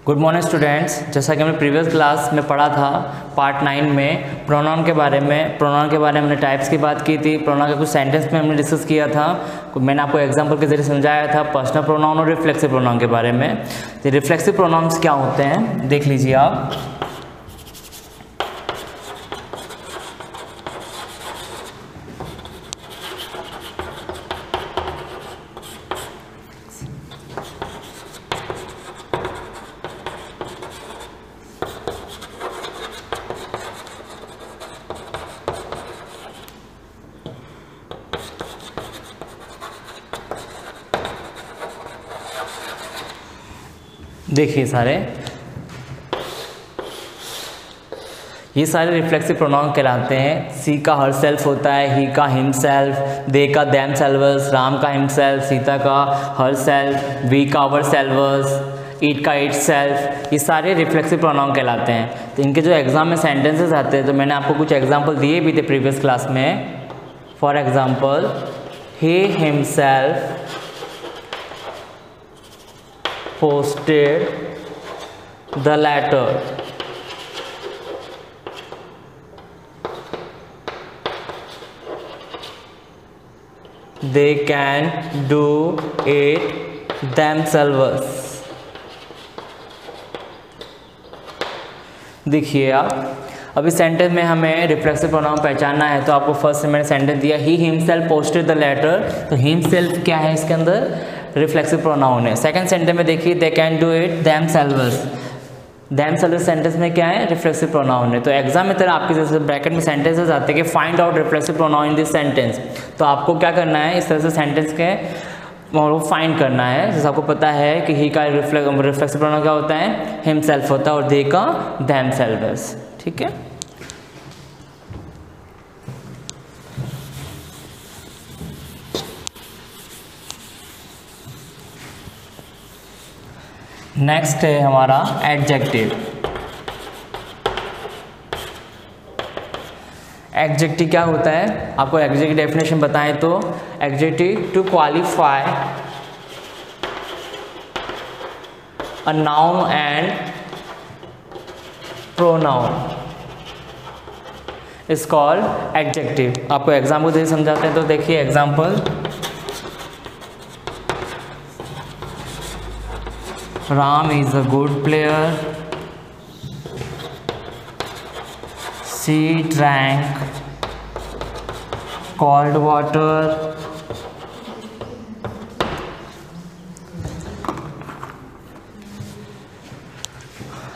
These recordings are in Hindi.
Good morning students. जैसा कि हमने प्रीवियस क्लास में पढ़ा था पार्ट 9 में प्रोनाउन के बारे में हमने टाइप्स की बात की थी। प्रोनाउन के कुछ सेंटेंस में हमने डिस्कस किया था। मैंने आपको एग्जांपल के जरिए समझाया था पर्सनल प्रोनाउन और रिफ्लेक्सिव प्रोनाउन के बारे में। तो रिफ्लेक्सिव प्रोनाउंस क्या होते हैं देख लीजिए आप। देखिए ये सारे रिफ्लेक्सिव प्रोनाउन कहलाते हैं। सी का हर सेल्फ होता है, ही का हिम सेल्फ, दे का दैम सेल्वर्स, राम का हिम सेल्फ, सीता का हर सेल्फ, वी का आवर सेल्वर्स, ईट का इट सेल्फ। ये सारे रिफ्लेक्सिव प्रोनाउन कहलाते हैं। तो इनके जो एग्जाम में सेंटेंसेस आते हैं तो मैंने आपको कुछ एग्जाम्पल दिए भी थे प्रीवियस क्लास में। For example, he himself posted the letter, they can do it themselves। देखिए आप अभी सेंटेंस में हमें रिफ्लेक्सिव प्रोनाउन पहचानना है तो आपको फर्स्ट मैंने सेंटेंस दिया ही हिमसेल्फ पोस्टेड द लेटर। तो हिमसेल्फ क्या है, इसके अंदर रिफ्लेक्सिव प्रोनाउन है। सेकंड सेंटेंस में देखिए they can do it themselves. Themselves sentence में क्या है, रिफ्लेक्सिव प्रोनाउन है। तो एग्जाम में तरह आपके जैसे ब्रैकेट में सेंटेंसेस आते हैं कि find out reflexive pronoun in this sentence. तो आपको क्या करना है, इस तरह से सेंटेंस के वो फाइंड करना है। जैसे आपको पता है कि ही का रिफ्लेक्सिव प्रोनाउन क्या होता है, हिमसेल्फ होता है, और दे का देमसेल्व्स। ठीक है। नेक्स्ट है हमारा एडजेक्टिव। एडजेक्टिव क्या होता है, आपको एडजेक्टिव डेफिनेशन बताएं तो adjective to qualify a noun and pronoun is called adjective. आपको एग्जाम्पल से समझाते हैं तो देखिए example, Ram is a good player. She drank cold water.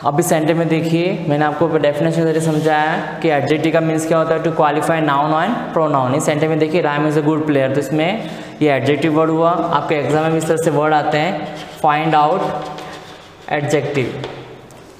अब इस सेंटेंस में देखिए मैंने आपको डेफिनेशन जरिए समझाया कि एडजेक्टिव का मीन्स क्या होता है, to qualify noun and pronoun. इस सेंटेंस में देखिए Ram is a good player, तो इसमें ये एडजेक्टिव वर्ड हुआ। आपके एग्जाम में इस तरह से वर्ड आते हैं, फाइंड आउट एडजेक्टिव।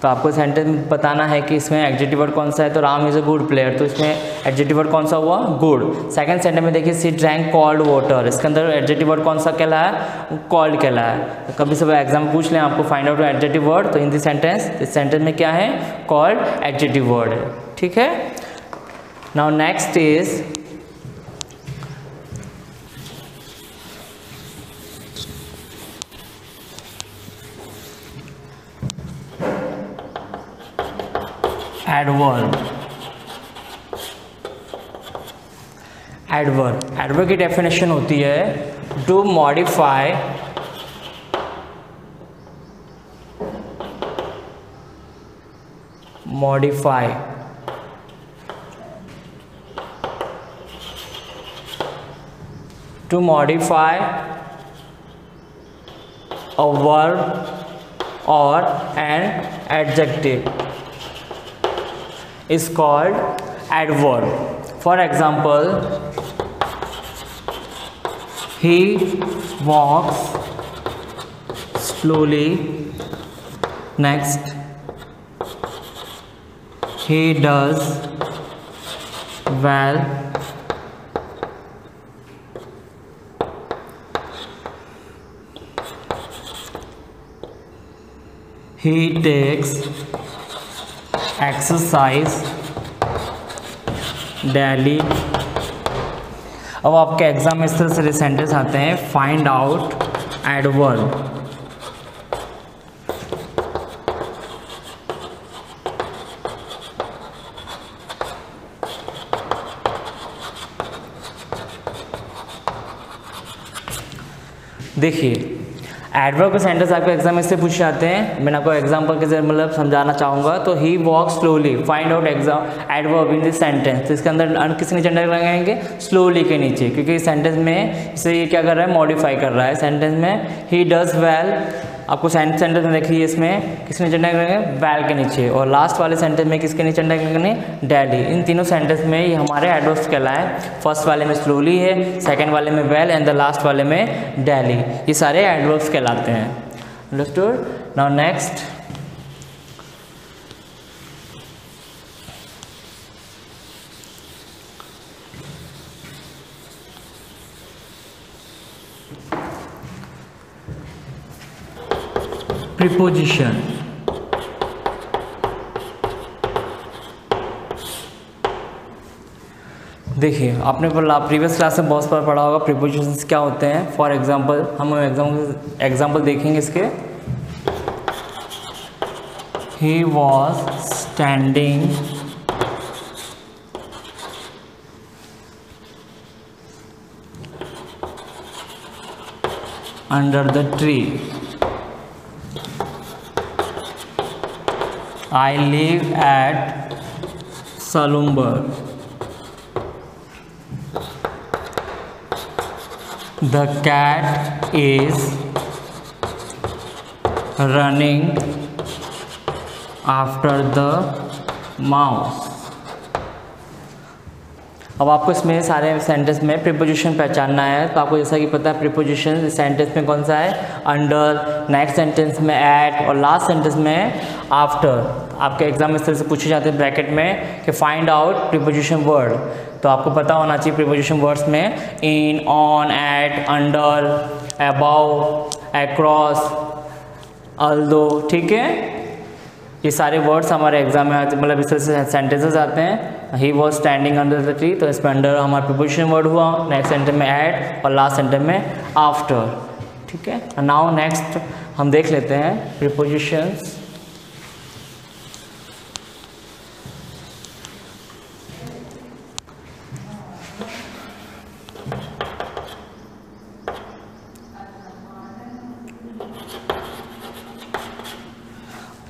तो आपको सेंटेंस में बताना है कि इसमें एडजेक्टिव वर्ड कौन सा है। तो Ram is a good player, तो इसमें एडजेक्टिव वर्ड कौन सा हुआ, गुड। सेकंड सेंटेंस में देखिए सी ड्रैंक कोल्ड वाटर, इसके अंदर एडजेक्टिव वर्ड कौन सा कहलाया, कॉल्ड कहलाया। तो कभी सब एग्जाम पूछ लें आपको फाइंड आउट एडजेक्टिव वर्ड, तो इन दिस सेंटेंस, इस सेंटेंस में क्या है, कॉल्ड एडजेक्टिव वर्ड है। ठीक है। Now next is adverb. Adverb की डेफिनेशन होती है to modify a verb or an adjective is called adverb. For example, he walks slowly. Next, he does well. He takes exercise daily. अब आपके एग्जाम में इस तरह से सेंटेंस आते हैं, फाइंड आउट एडवर्ब। देखिए एडवर्ब के सेंटेंस आपको एग्जाम में से पूछ जाते हैं, मैंने आपको एग्जाम्पल के जरिए मतलब समझाना चाहूँगा। तो he walk slowly, find out adverb in this sentence. तो इसके अंदर किस नीचे अंडर लगाएंगे, स्लोली के नीचे, क्योंकि इस सेंटेंस में इसे ये क्या कर रहा है, मॉडिफाई कर रहा है सेंटेंस में। ही डज वेल, आपको सेंटेंस में देखिए इसमें किस नीचे अंडर करेंगे, वेल के नीचे। और लास्ट वाले सेंटेंस में किसके नीचे अंडर करेंगे, डेली। इन तीनों सेंटेंस में ये हमारे एडवर्ब्स कहलाए। फर्स्ट वाले में स्लोली है, सेकंड वाले में वेल एंड द लास्ट वाले में डेली। ये सारे एडवर्ब्स कहलाते हैं। अंडरस्टूड? Now next, preposition. देखिए आपने प्रीवियस क्लास में बहुत बार पढ़ा होगा प्रीपोजिशंस क्या होते हैं। फॉर एग्जांपल हम एग्जांपल देखेंगे इसके। He was standing under the tree. I live at Salumbar. The cat is running after the mouse. अब आपको इसमें सारे सेंटेंस में प्रीपोजिशन पहचानना है। तो आपको जैसा कि पता है प्रीपोजिशन सेंटेंस में कौन सा है, अंडर, नेक्स्ट सेंटेंस में एट और लास्ट सेंटेंस में आफ्टर। आपके एग्जाम में इस तरह से पूछे जाते हैं ब्रैकेट में कि फाइंड आउट प्रीपोजिशन वर्ड। तो आपको पता होना चाहिए प्रीपोजिशन वर्ड्स में in, on, at, under, about, across, although. ठीक है, ये सारे वर्ड्स हमारे एग्जाम में मतलब इस तरह से सेंटेंसेस आते हैं। He was standing under the tree, तो इसमें अंडर हमारा प्रीपोजिशन वर्ड हुआ। नेक्स्ट सेंटेंस में एट और लास्ट सेंटेंस में आफ्टर। ठीक है, नाउ नेक्स्ट हम देख लेते हैं प्रीपोजिशंस।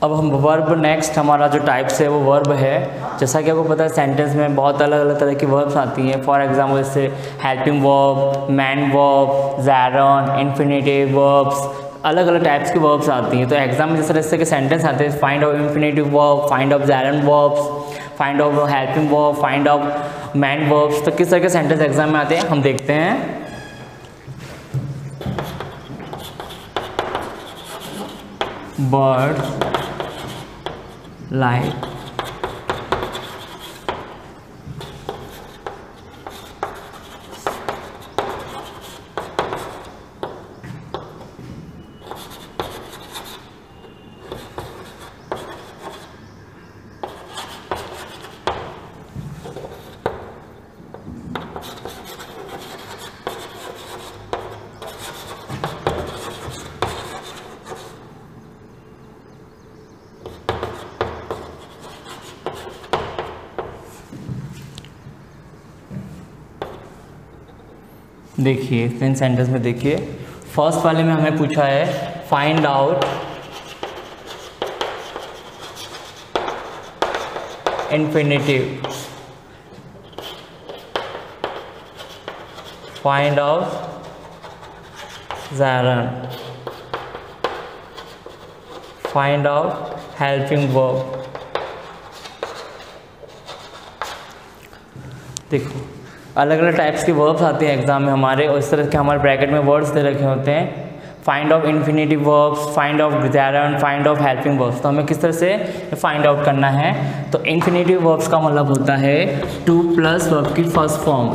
अब हम वर्ब, नेक्स्ट हमारा जो टाइप्स है वो वर्ब है। जैसा कि आपको पता है सेंटेंस में बहुत अलग अलग तरह की वर्ब्स आती हैं। फॉर एग्जांपल जैसे helping verb, main verb, gerund, infinitive verbs, अलग अलग टाइप्स की वर्ब्स आती हैं। तो एग्जाम में जिस तरह के सेंटेंस आते हैं, find out infinitive verb, find out gerund verbs, find out helping verb, find out main verbs, तो किस तरह के सेंटेंस एग्जाम में आते हैं हम देखते हैं। बर्ड लाइक देखिए इन सेंटेंस में देखिए, फर्स्ट वाले में हमें पूछा है find out infinitive, find out gerund, find out helping verb. देखो अलग अलग टाइप्स के वर्ब्स आते हैं एग्जाम में हमारे, और इस तरह के हमारे ब्रैकेट में वर्ड्स दे रखे होते हैं। Find out infinitive verbs, find out gerund, find out helping verbs. तो हमें किस तरह से फाइंड आउट करना है। तो इन्फिनेटिव वर्ब्स का मतलब होता है टू प्लस वर्ब की first form,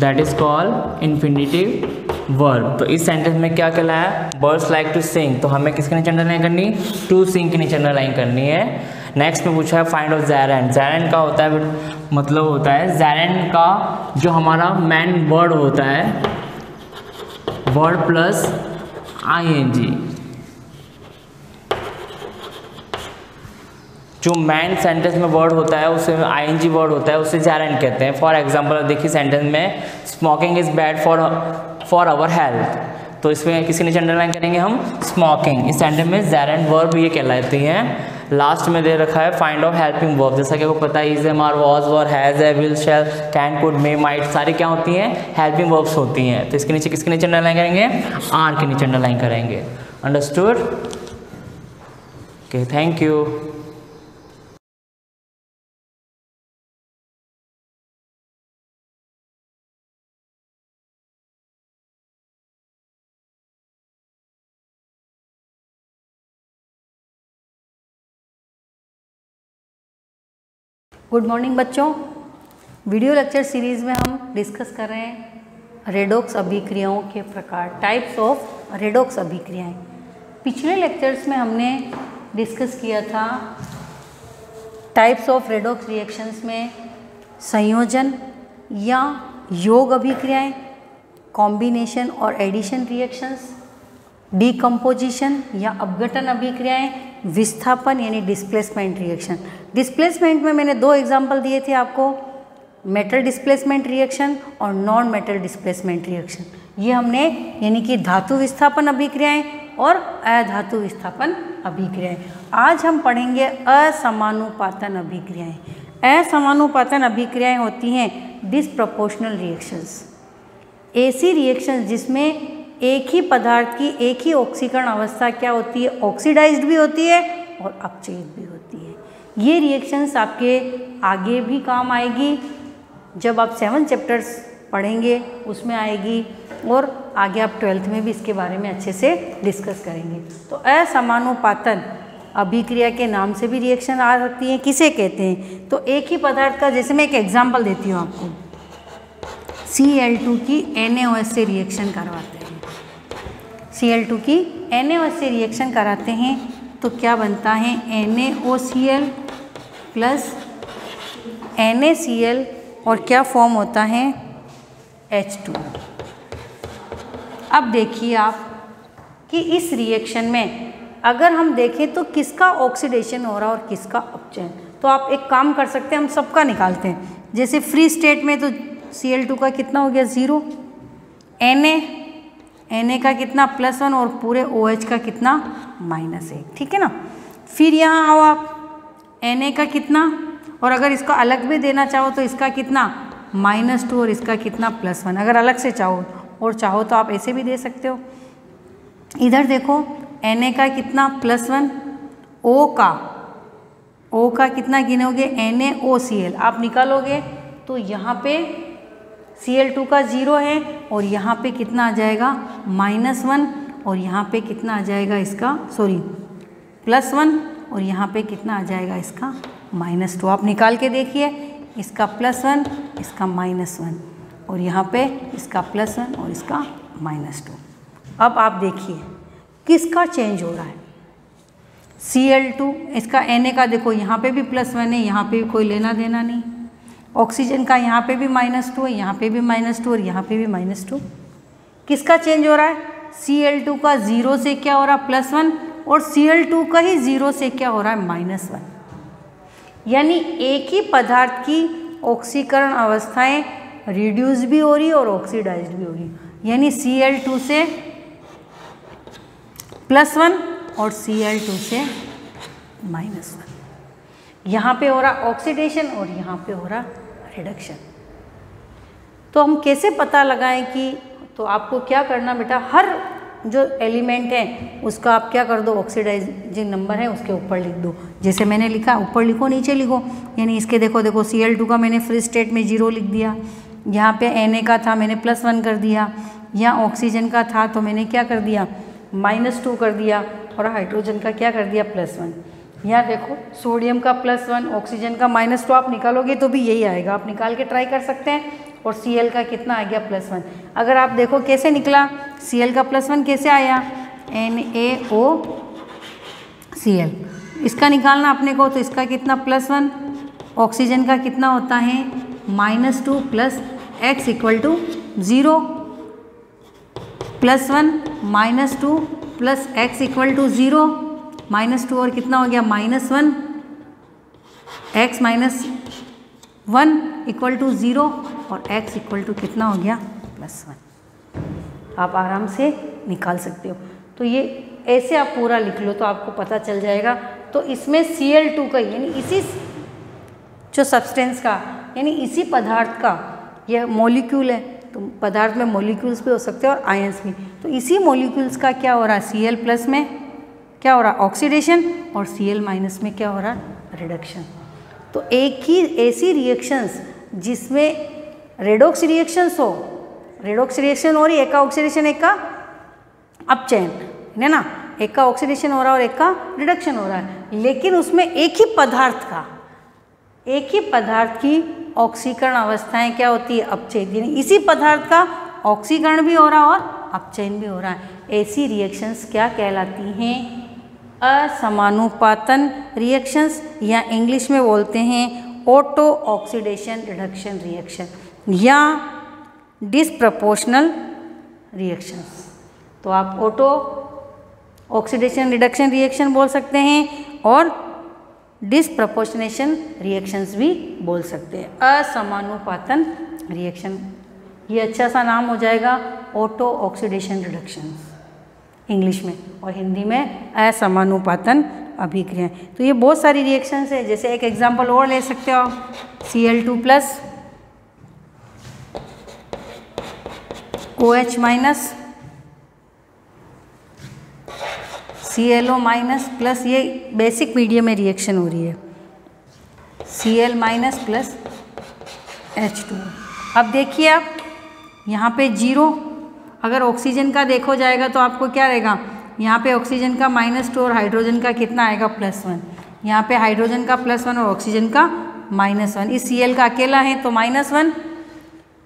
that is called infinitive verb. तो इस सेंटेंस में क्या कहलाया, बर्ड्स लाइक टू सिंग, तो हमें किसके नीचे अंडरलाइन करनी, टू सिंग के नीचे अंडरलाइन करनी है। नेक्स्ट में पूछा है फाइंड आउट ज़ायरन। ज़ायरन का होता है मतलब होता है ज़ायरन का जो हमारा मैन वर्ड होता है, वर्ड प्लस आईएनजी, जो मैन सेंटेंस में वर्ड होता है उसे आईएनजी वर्ड होता है, उसे ज़ायरन कहते हैं। फॉर एग्जांपल देखिए सेंटेंस में smoking is bad for our health, तो इसमें किसके नीचे अंडरलाइन करेंगे हम? स्मोकिंग। इस सेंटेंस में ज़ैर एंड वर्ब ये कहलाती हैं। लास्ट में दे रखा है फाइंड आउट हेल्पिंग वर्ब, जैसा कि आपको पता है is, am, are, was, were, has, have, will, shall, can, could, may, might, सारी क्या होती हैं? हेल्पिंग वर्ब्स होती हैं। तो इसके नीचे किसके नीचे अंडरलाइन करेंगे? आर के नीचे अंडरलाइन करेंगे। Understood? Okay, thank you. Good morning बच्चों। वीडियो लेक्चर सीरीज़ में हम डिस्कस कर रहे हैं रेडॉक्स अभिक्रियाओं के प्रकार, टाइप्स ऑफ रेडॉक्स अभिक्रियाएं। पिछले लेक्चर्स में हमने डिस्कस किया था टाइप्स ऑफ रेडॉक्स रिएक्शंस में संयोजन या योग अभिक्रियाएं, कॉम्बिनेशन और एडिशन रिएक्शंस, डीकम्पोजिशन या अपघटन अभिक्रियाएं, विस्थापन यानी डिस्प्लेसमेंट रिएक्शन। डिस्प्लेसमेंट में मैंने 2 एग्जाम्पल दिए थे आपको, मेटल डिस्प्लेसमेंट रिएक्शन और नॉन मेटल डिस्प्लेसमेंट रिएक्शन। ये हमने यानी कि धातु विस्थापन अभिक्रियाएं और अधातु विस्थापन अभिक्रियाएं। आज हम पढ़ेंगे असमानुपातन अभिक्रियाएं। असमानुपातन अभिक्रियाएं होती हैं डिसप्रपोर्शनल रिएक्शंस, ऐसी रिएक्शंस जिसमें एक ही पदार्थ की एक ही ऑक्सीकरण अवस्था क्या होती है? ऑक्सीडाइज्ड भी होती है और अपचयित भी होती है। ये रिएक्शंस आपके आगे भी काम आएगी, जब आप 7 चैप्टर्स पढ़ेंगे उसमें आएगी, और आगे आप 12th में भी इसके बारे में अच्छे से डिस्कस करेंगे। तो असमानुपातन अभिक्रिया के नाम से भी रिएक्शन आ सकती है। किसे कहते हैं? तो एक ही पदार्थ का, जैसे मैं एक एग्जाम्पल देती हूँ आपको, Cl2 की NaOH से रिएक्शन करवाते हैं, Cl2 की NaOH से रिएक्शन कराते हैं तो क्या बनता है? NaOCl प्लस NaCl और क्या फॉर्म होता है? H2। अब देखिए आप कि इस रिएक्शन में अगर हम देखें तो किसका ऑक्सीडेशन हो रहा है और किसका अपचयन। तो आप एक काम कर सकते हैं, हम सबका निकालते हैं। जैसे फ्री स्टेट में तो Cl2 का कितना हो गया? 0, Na का कितना? +1 और पूरे OH का कितना? -1, ठीक है ना। फिर यहाँ आओ आप, Na का कितना, और अगर इसको अलग भी देना चाहो तो इसका कितना? -2 और इसका कितना? +1। अगर अलग से चाहो और चाहो तो आप ऐसे भी दे सकते हो। इधर देखो, Na का कितना? +1, O का कितना गिनोगे? NaOCl आप निकालोगे तो यहाँ पे Cl2 का 0 है और यहाँ पे कितना आ जाएगा? -1, और यहाँ पे कितना आ जाएगा इसका? +1, और यहाँ पे कितना आ जाएगा इसका? -2। आप निकाल के देखिए, इसका +1, इसका -1, और यहाँ पे इसका +1 और इसका -2। अब आप देखिए किसका चेंज हो रहा है? Cl2, इसका Na का देखो, यहाँ पे भी +1 है, यहाँ पे भी कोई लेना देना नहीं। ऑक्सीजन का यहाँ पे भी -2 है, यहाँ पे भी -2 और यहाँ पे भी -2। किसका चेंज हो रहा है? Cl2 का 0 से क्या हो रहा है? +1, और Cl2 का ही 0 से क्या हो रहा है? -1। यानी एक ही पदार्थ की ऑक्सीकरण अवस्थाएं रिड्यूस भी हो रही है और ऑक्सीडाइज्ड भी हो रही है। यानी Cl2 से +1 और Cl2 से -1। यहाँ पे हो रहा ऑक्सीडेशन और यहाँ पे हो रहा रिडक्शन। तो हम कैसे पता लगाएं कि, तो आपको क्या करना बेटा, हर जो एलिमेंट है उसका आप क्या कर दो? ऑक्सीडाइजिंग नंबर है उसके ऊपर लिख दो। जैसे मैंने लिखा, ऊपर लिखो नीचे लिखो। यानी इसके देखो Cl2 का मैंने फ्री स्टेट में 0 लिख दिया, यहाँ पे Na का था मैंने +1 कर दिया, यहाँ ऑक्सीजन का था तो मैंने क्या कर दिया? -2 कर दिया, और हाइड्रोजन का क्या कर दिया? +1। यहाँ देखो, सोडियम का +1, ऑक्सीजन का -2, आप निकालोगे तो भी यही आएगा। आप निकाल के ट्राई कर सकते हैं। और Cl का कितना आ गया? +1। अगर आप देखो कैसे निकला, Cl का +1 कैसे आया? NaOCl, इसका निकालना अपने को, तो इसका कितना? +1, ऑक्सीजन का कितना होता है? -2 प्लस x = 0, +1 -2 प्लस x = 0, -2 और कितना हो गया? -1, x - 1 = 0 और x = कितना हो गया? +1। आप आराम से निकाल सकते हो। तो ये ऐसे आप पूरा लिख लो तो आपको पता चल जाएगा। तो इसमें Cl2 का यानी इसी जो सब्सटेंस का यानी इसी पदार्थ का यह मॉलिक्यूल है, तो पदार्थ में मॉलिक्यूल्स भी हो सकते हैं और आयंस भी। तो इसी मॉलिक्यूल्स का क्या हो रहा है, Cl+ में क्या हो रहा है ऑक्सीडेशन और Cl- में क्या हो रहा है रिडक्शन। तो एक ही ऐसी रिएक्शंस जिसमें रेडॉक्स रिएक्शंस हो, रेडॉक्स रिएक्शन हो रही है, एक का ऑक्सीडेशन एक का अपचयन है ना, एक का ऑक्सीडेशन हो रहा है और एक का रिडक्शन हो रहा है, लेकिन उसमें एक ही पदार्थ की ऑक्सीकरण अवस्थाएं क्या होती है अपचयन, यानी इसी पदार्थ का ऑक्सीकरण भी हो रहा है और अपचयन भी हो रहा है। ऐसी रिएक्शंस क्या कहलाती हैं, असमानुपातन रिएक्शंस, या इंग्लिश में बोलते हैं ऑटो ऑक्सीडेशन रिडक्शन रिएक्शन या डिसप्रपोर्शनल रिएक्शंस। तो आप ऑटो ऑक्सीडेशन रिडक्शन रिएक्शन बोल सकते हैं और डिसप्रपोर्शनेशन रिएक्शंस भी बोल सकते हैं। असमानुपातन रिएक्शन ये अच्छा सा नाम हो जाएगा ऑटो ऑक्सीडेशन रिडक्शंस इंग्लिश में, और हिंदी में असमानुपातन अभिक्रियाएं। तो ये बहुत सारी रिएक्शंस है, जैसे एक एग्जांपल और ले सकते हो आप, Cl2+ OH- ClO- प्लस ये बेसिक मीडियम में रिएक्शन हो रही है Cl- प्लस H2। अब देखिए आप यहाँ पे 0, अगर ऑक्सीजन का देखो जाएगा तो आपको क्या रहेगा, यहाँ पे ऑक्सीजन का -2 और हाइड्रोजन का कितना आएगा +1, यहाँ पे हाइड्रोजन का +1 और ऑक्सीजन का -1, इस Cl का अकेला है तो -1,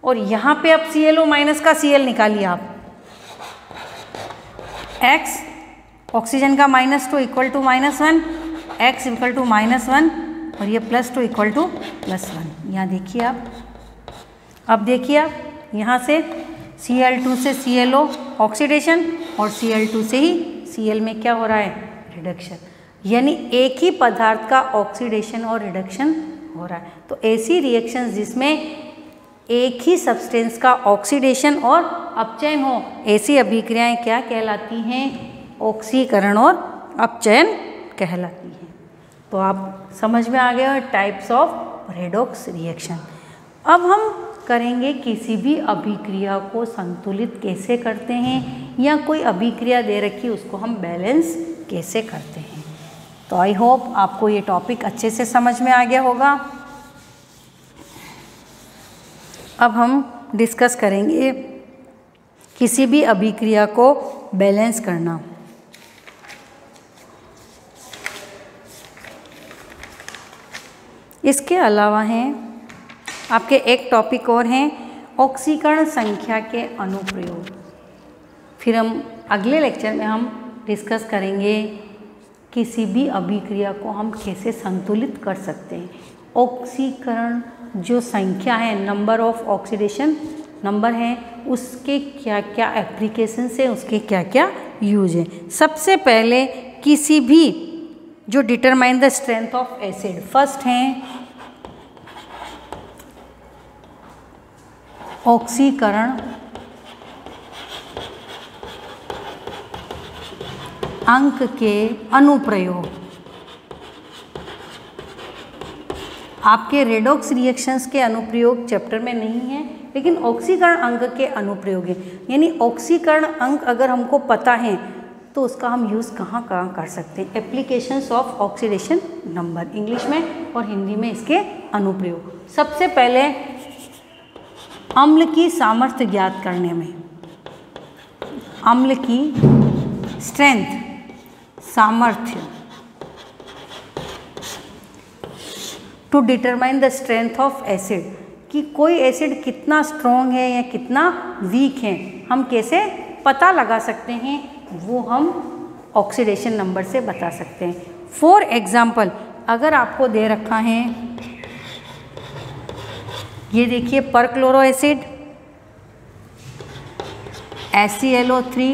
और यहाँ पे अब ClO- का Cl निकालिए आप, X ऑक्सीजन का -2 = -1, X = -1 और ये +2 = +1। यहाँ देखिए आप, अब देखिए आप यहाँ से Cl2 से ClO ऑक्सीडेशन और Cl2 से ही Cl में क्या हो रहा है रिडक्शन, यानी एक ही पदार्थ का ऑक्सीडेशन और रिडक्शन हो रहा है। तो ऐसी रिएक्शंस जिसमें एक ही सब्सटेंस का ऑक्सीडेशन और अपचयन हो, ऐसी अभिक्रियाएं क्या कहलाती हैं, ऑक्सीकरण और अपचयन कहलाती हैं। तो आप समझ में आ गए हो टाइप्स ऑफ रेडॉक्स रिएक्शन। अब हम करेंगे किसी भी अभिक्रिया को संतुलित कैसे करते हैं, या कोई अभिक्रिया दे रखी उसको हम बैलेंस कैसे करते हैं। तो आई होप आपको ये टॉपिक अच्छे से समझ में आ गया होगा। अब हम डिस्कस करेंगे किसी भी अभिक्रिया को बैलेंस करना। इसके अलावा हैं आपके एक टॉपिक और हैं ऑक्सीकरण संख्या के अनुप्रयोग। फिर हम अगले लेक्चर में हम डिस्कस करेंगे किसी भी अभिक्रिया को हम कैसे संतुलित कर सकते हैं। ऑक्सीकरण जो संख्या है, नंबर ऑफ ऑक्सीडेशन नंबर है, उसके क्या क्या एप्लीकेशंस हैं, उसके क्या क्या यूज हैं। सबसे पहले किसी भी जो determine the strength of acid, first हैं ऑक्सीकरण अंक के अनुप्रयोग। आपके रेडॉक्स रिएक्शंस के अनुप्रयोग चैप्टर में नहीं है, लेकिन ऑक्सीकरण अंक के अनुप्रयोग है। यानी ऑक्सीकरण अंक अगर हमको पता है तो उसका हम यूज़ कहाँ कहाँ कर सकते हैं। Applications of oxidation number English में और हिंदी में इसके अनुप्रयोग। सबसे पहले अम्ल की सामर्थ्य ज्ञात करने में, अम्ल की स्ट्रेंथ सामर्थ्य, to determine the strength of acid, कि कोई एसिड कितना स्ट्रॉन्ग है या कितना वीक है हम कैसे पता लगा सकते हैं, वो हम ऑक्सीडेशन नंबर से बता सकते हैं। फॉर एग्जाम्पल अगर आपको दे रखा है, ये देखिए परक्लोरो एसिड HClO3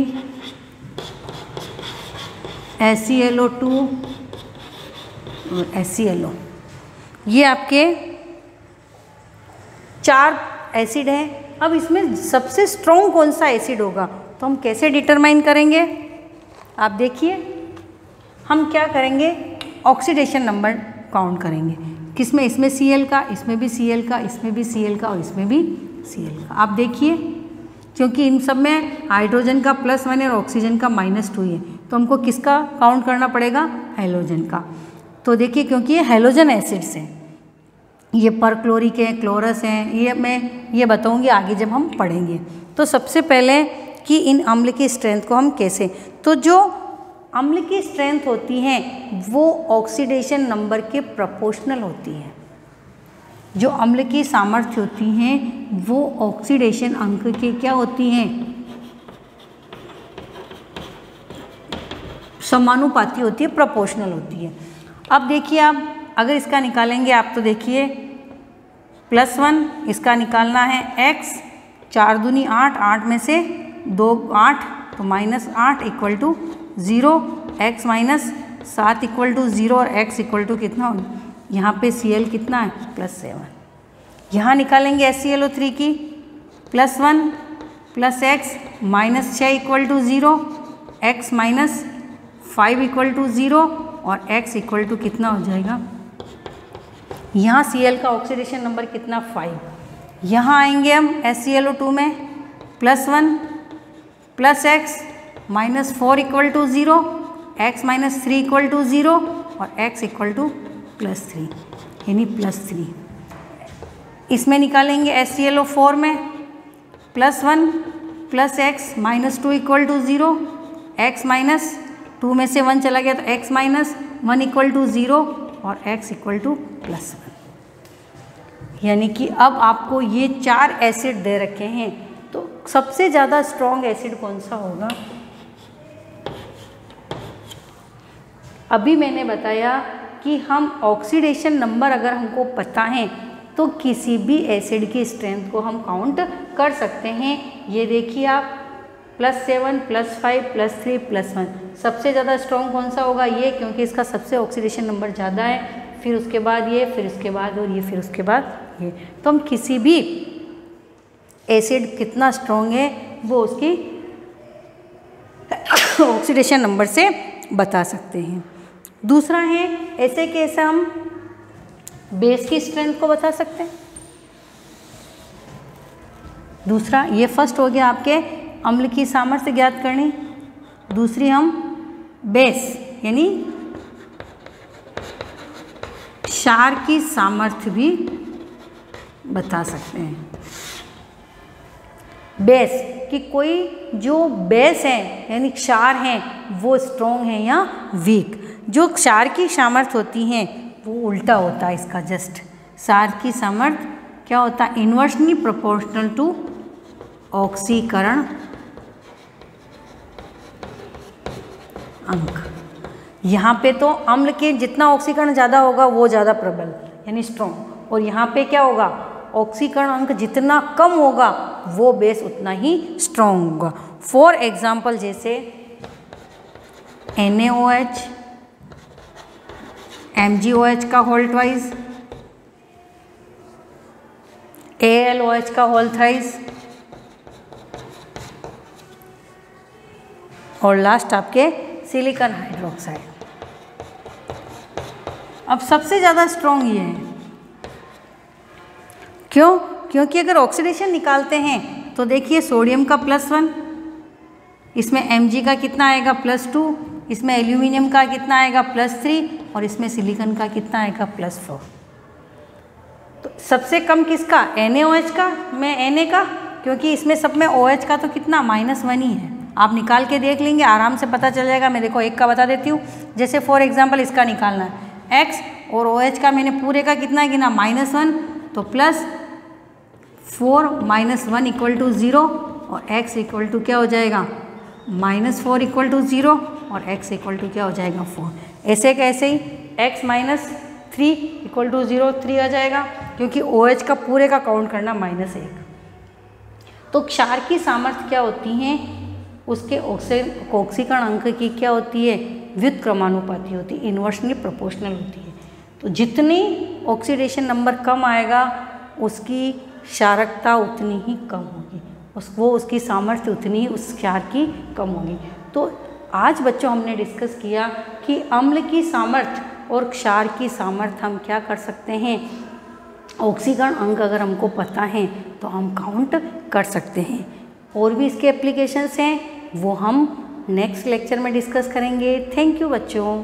HClO2 और HClO, ये आपके 4 एसिड हैं। अब इसमें सबसे स्ट्रॉन्ग कौन सा एसिड होगा तो हम कैसे डिटरमाइन करेंगे? आप देखिए, हम क्या करेंगे, ऑक्सीडेशन नंबर काउंट करेंगे। किसमें? इसमें Cl का, इसमें भी Cl का, इसमें भी Cl का और इसमें भी Cl का। आप देखिए, क्योंकि इन सब में हाइड्रोजन का +1 है और ऑक्सीजन का -2 है, तो हमको किसका काउंट करना पड़ेगा? हैलोजन का। तो देखिए, क्योंकि ये हैलोजन एसिड्स हैं, ये परक्लोरिक है, क्लोरस हैं, ये मैं ये बताऊंगी आगे जब हम पढ़ेंगे। तो सबसे पहले कि इन अम्ल की स्ट्रेंथ को हम कैसे, तो जो अम्ल की स्ट्रेंथ होती है वो ऑक्सीडेशन नंबर के प्रोपोर्शनल होती है। जो अम्ल की सामर्थ्य होती हैं वो ऑक्सीडेशन अंक के क्या होती हैं? समानुपाती होती है, प्रोपोर्शनल होती है। अब देखिए, आप अगर इसका निकालेंगे आप, तो देखिए +1 इसका निकालना है x, 4 दूनी 8, 8 में से 2 8, तो -8 = 0, x - 7 = 0 और x = कितना? यहाँ पे Cl कितना है? +7। यहाँ निकालेंगे HClO3 की, +1 + x -6 = 0, x - 5 = 0 और x = कितना हो जाएगा? यहाँ Cl का ऑक्सीडेशन नंबर कितना? 5। यहाँ आएंगे हम HClO2 में, +1 + x -4 = 0, x - 3 = 0 और x = +3, यानी +3। इसमें निकालेंगे HClO4 में, +1 + x -2 = 0, x - 2 में से 1 चला गया तो x - 1 = 0 और x = +1। यानी कि अब आपको ये 4 एसिड दे रखे हैं, तो सबसे ज़्यादा स्ट्रॉन्ग एसिड कौन सा होगा? अभी मैंने बताया कि हम ऑक्सीडेशन नंबर अगर हमको पता है तो किसी भी एसिड की स्ट्रेंथ को हम काउंट कर सकते हैं। ये देखिए आप, +7 +5 +3 +1, सबसे ज़्यादा स्ट्रॉन्ग कौन सा होगा? ये, क्योंकि इसका सबसे ऑक्सीडेशन नंबर ज़्यादा है, फिर उसके बाद ये, फिर उसके बाद और ये, फिर उसके बाद ये। तो हम किसी भी एसिड कितना स्ट्रॉन्ग है वो उसकी ऑक्सीडेशन नंबर से बता सकते हैं। दूसरा है, ऐसे कैसे हम बेस की स्ट्रेंथ को बता सकते हैं। दूसरा, ये फर्स्ट हो गया आपके अम्ल की सामर्थ्य ज्ञात करनी। दूसरी हम बेस यानी क्षार की सामर्थ्य भी बता सकते हैं। बेस कि कोई जो बेस है यानी क्षार हैं वो स्ट्रॉन्ग है या वीक। जो क्षार की सामर्थ्य होती हैं वो उल्टा होता है इसका, जस्ट क्षार की सामर्थ्य क्या होता है? इन्वर्सली प्रोपोर्शनल टू ऑक्सीकरण अंक। यहाँ पे तो अम्ल के जितना ऑक्सीकरण ज़्यादा होगा वो ज़्यादा प्रबल यानी स्ट्रॉन्ग, और यहाँ पे क्या होगा? ऑक्सीकरण अंक जितना कम होगा वो बेस उतना ही स्ट्रॉन्ग होगा। फॉर एग्जाम्पल, जैसे NaOH MgOH का होल ट्वाइस, AlOH का होल थ्राइस, और लास्ट आपके सिलिकॉन हाइड्रोक्साइड। अब सबसे ज़्यादा स्ट्रॉन्ग ये है, क्यों? क्योंकि अगर ऑक्सीडेशन निकालते हैं तो देखिए सोडियम का +1, इसमें Mg का कितना आएगा? +2, इसमें एल्यूमिनियम का कितना आएगा? +3, और इसमें सिलिकॉन का कितना आएगा? +4। तो सबसे कम किसका? NaOH का, मैं Na का, क्योंकि इसमें सब में OH का तो कितना -1 ही है। आप निकाल के देख लेंगे, आराम से पता चल जाएगा। मैं देखो एक का बता देती हूँ। जैसे फॉर एग्जांपल इसका निकालना है X, और OH का मैंने पूरे का कितना गिना? -1, तो +4 -1 = 0 और x = क्या हो जाएगा? -4 = 0 और x = क्या हो जाएगा? 4। ऐसे कैसे ही x - 3 = 0, 3 आ जाएगा, क्योंकि OH का पूरे का काउंट करना -1। तो क्षार की सामर्थ्य क्या होती हैं? उसके ऑक्सीकरण अंक की क्या होती है? व्युत्क्रमानुपाती होती है, इन्वर्सली प्रोपोर्शनल होती है। तो जितनी ऑक्सीडेशन नंबर कम आएगा उसकी क्षारकता उतनी ही कम होगी, उसकी सामर्थ्य उतनी उस क्षार की कम होगी। तो आज बच्चों हमने डिस्कस किया कि अम्ल की सामर्थ्य और क्षार की सामर्थ्य हम क्या कर सकते हैं, ऑक्सीकरण अंक अगर हमको पता है तो हम काउंट कर सकते हैं। और भी इसके एप्लीकेशंस हैं, वो हम नेक्स्ट लेक्चर में डिस्कस करेंगे। थैंक यू बच्चों।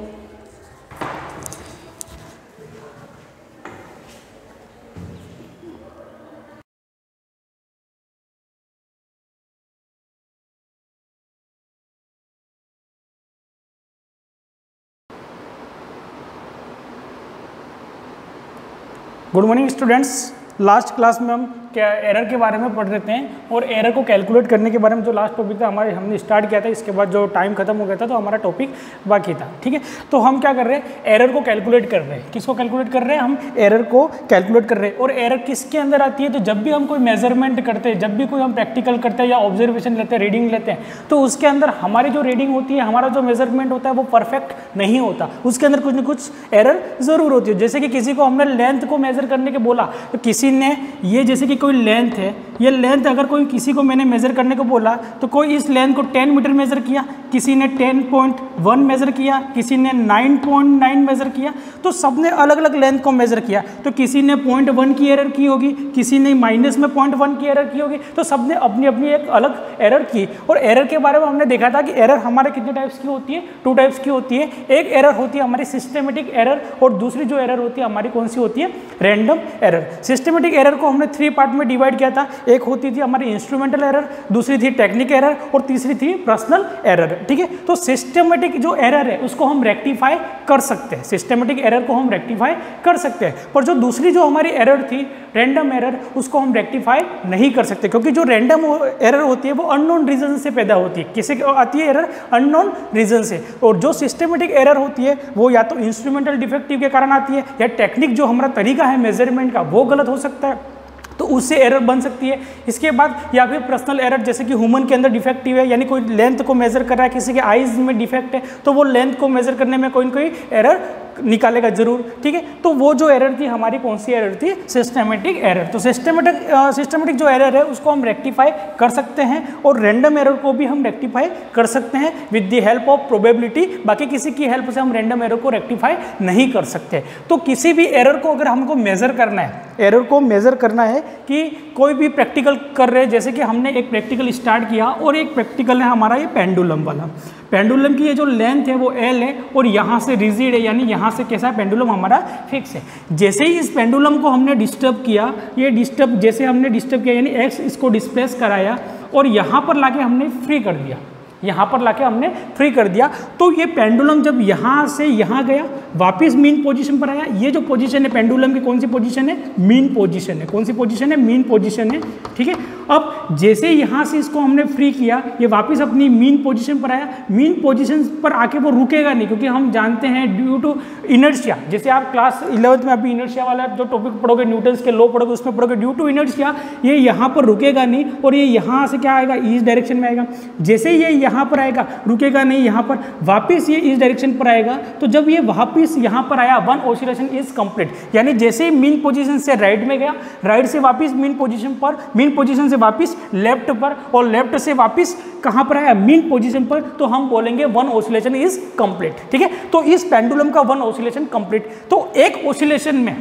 Good morning students. Last class में हम क्या एरर के बारे में पढ़ रहे थे और एरर को कैलकुलेट करने के बारे में जो लास्ट टॉपिक था हमने स्टार्ट किया था, इसके बाद जो टाइम खत्म हो गया था तो हमारा टॉपिक बाकी था। ठीक है, तो हम क्या कर रहे हैं, एरर को कैलकुलेट कर रहे हैं। किसको कैलकुलेट कर रहे हैं, हम एरर को कैलकुलेट कर रहे हैं। और एरर किसके अंदर आती है, तो जब भी हम कोई मेजरमेंट करते हैं, जब भी कोई हम प्रैक्टिकल करते हैं या ऑब्जर्वेशन लेते हैं, रीडिंग लेते हैं, तो उसके अंदर हमारी जो रीडिंग होती है, हमारा जो मेजरमेंट होता है वो परफेक्ट नहीं होता, उसके अंदर कुछ न कुछ एरर जरूर होती है। जैसे कि किसी को हमने लेंथ को मेजर करने के बोला, तो किसी ने ये जैसे कि कोई लेंथ है, ये लेंथ अगर कोई किसी को मैंने मेजर करने को बोला तो कोई इस लेंथ को 10 मीटर मेजर किया, किसी ने 10.1 मेजर किया, किसी ने 9.9 मेजर किया, तो सबने अलग अलग लेंथ को मेजर किया। तो किसी ने 0.1 की एरर की होगी, किसी ने माइनस में 0.1 की एरर की होगी, तो सबने अपनी अपनी एक अलग एरर की। और एरर के बारे में हमने देखा था कि एरर हमारे कितने टाइप्स की होती है, 2 टाइप्स की होती है। एक एरर होती है हमारी सिस्टमेटिक एरर और दूसरी जो एरर होती है हमारी कौन सी होती है, रैंडम एरर। सिस्टमेटिक एरर को हमने 3 पार्ट में डिवाइड किया था। एक होती थी हमारी इंस्ट्रूमेंटल एरर, दूसरी थी टेक्निक एरर और तीसरी थी पर्सनल एरर। ठीक है, तो सिस्टमेटिक जो एरर है उसको हम रेक्टिफाई कर सकते हैं, सिस्टमेटिक एरर को हम रेक्टिफाई कर सकते हैं। पर जो दूसरी जो हमारी एरर थी रैंडम एरर, उसको हम रेक्टिफाई नहीं कर सकते, क्योंकि जो रैंडम एरर होती है वो अननोन रीजन से पैदा होती है। किसे आती है एरर, अननोन रीजन से। और जो सिस्टमेटिक एरर होती है वो या तो इंस्ट्रूमेंटल डिफेक्टिव के कारण आती है, या टेक्निक जो हमारा तरीका है मेजरमेंट का वो गलत हो सकता है, तो उससे एरर बन सकती है। इसके बाद या फिर पर्सनल एरर, जैसे कि ह्यूमन के अंदर डिफेक्टिव है, यानी कोई लेंथ को मेजर कर रहा है, किसी के आईज में डिफेक्ट है, तो वो लेंथ को मेजर करने में कोई ना कोई एरर निकालेगा जरूर। ठीक है, तो वो जो एरर थी हमारी कौन सी एरर थी, सिस्टमेटिक एरर। तो सिस्टमेटिक जो एरर है उसको हम रेक्टिफाई कर सकते हैं, और रैंडम एरर को भी हम रेक्टिफाई कर सकते हैं with the help of probability. बाकी किसी की हेल्प से हम रैंडम एरर को रेक्टिफाई नहीं कर सकते। तो किसी भी एरर को अगर हमको मेजर करना है, एरर को मेजर करना है कि कोई भी प्रैक्टिकल कर रहे हैं, जैसे कि हमने एक प्रैक्टिकल स्टार्ट किया और एक प्रैक्टिकल है हमारा ये पेंडुलम वाला। पेंडुलम की ये जो लेंथ है वो एल है और यहाँ से रिजिड है, यानी यहाँ से कैसा है, पेंडुलम हमारा फिक्स है। जैसे ही इस पेंडुलम को हमने डिस्टर्ब किया, ये डिस्टर्ब जैसे हमने डिस्टर्ब किया यानी एक्स इसको डिस्प्लेस कराया और यहाँ पर लाके हमने फ्री कर दिया, यहाँ पर लाके हमने फ्री कर दिया, तो ये पेंडुलम जब यहाँ से यहाँ गया वापस मीन पोजीशन पर आया। ये जो पोजीशन है पेंडुलम की कौन सी पोजीशन है, मीन पोजीशन है। कौन सी पोजीशन है, मीन पोजीशन है। ठीक है, अब जैसे यहाँ से इसको हमने फ्री किया, ये वापस अपनी मीन पोजीशन पर आया। मीन पोजीशन पर आके वो रुकेगा नहीं, क्योंकि हम जानते हैं ड्यू टू इनर्शिया, जैसे आप क्लास 11th में अभी इनर्शिया वाला जो टॉपिक पढ़ोगे, न्यूटन्स के लॉ पढ़ोगे, उसमें पढ़ोगे ड्यू टू इनर्शिया ये यहाँ पर रुकेगा नहीं और ये यहाँ से क्या आएगा, इस डायरेक्शन में आएगा। जैसे ये यहाँ पर आएगा, रुकेगा नहीं, यहाँ पर वापस ये इस डायरेक्शन पर आएगा। तो जब ये वापस यहाँ पर आया, वन ऑसिलेशन इज कंप्लीट, यानी जैसे ही मीन पोजीशन से राइट में गया, राइट से वापस मीन पोजीशन पर, मीन पोजीशन से वापस लेफ्ट पर, और लेफ्ट से वापस कहाँ पर आया, मीन पोजीशन पर, तो हम बोलेंगे वन ऑसिलेशन इज कंप्लीट। ठीक है, तो इस पेंडुलम का वन ऑसिलेशन कंप्लीट। तो एक ऑसिलेशन में,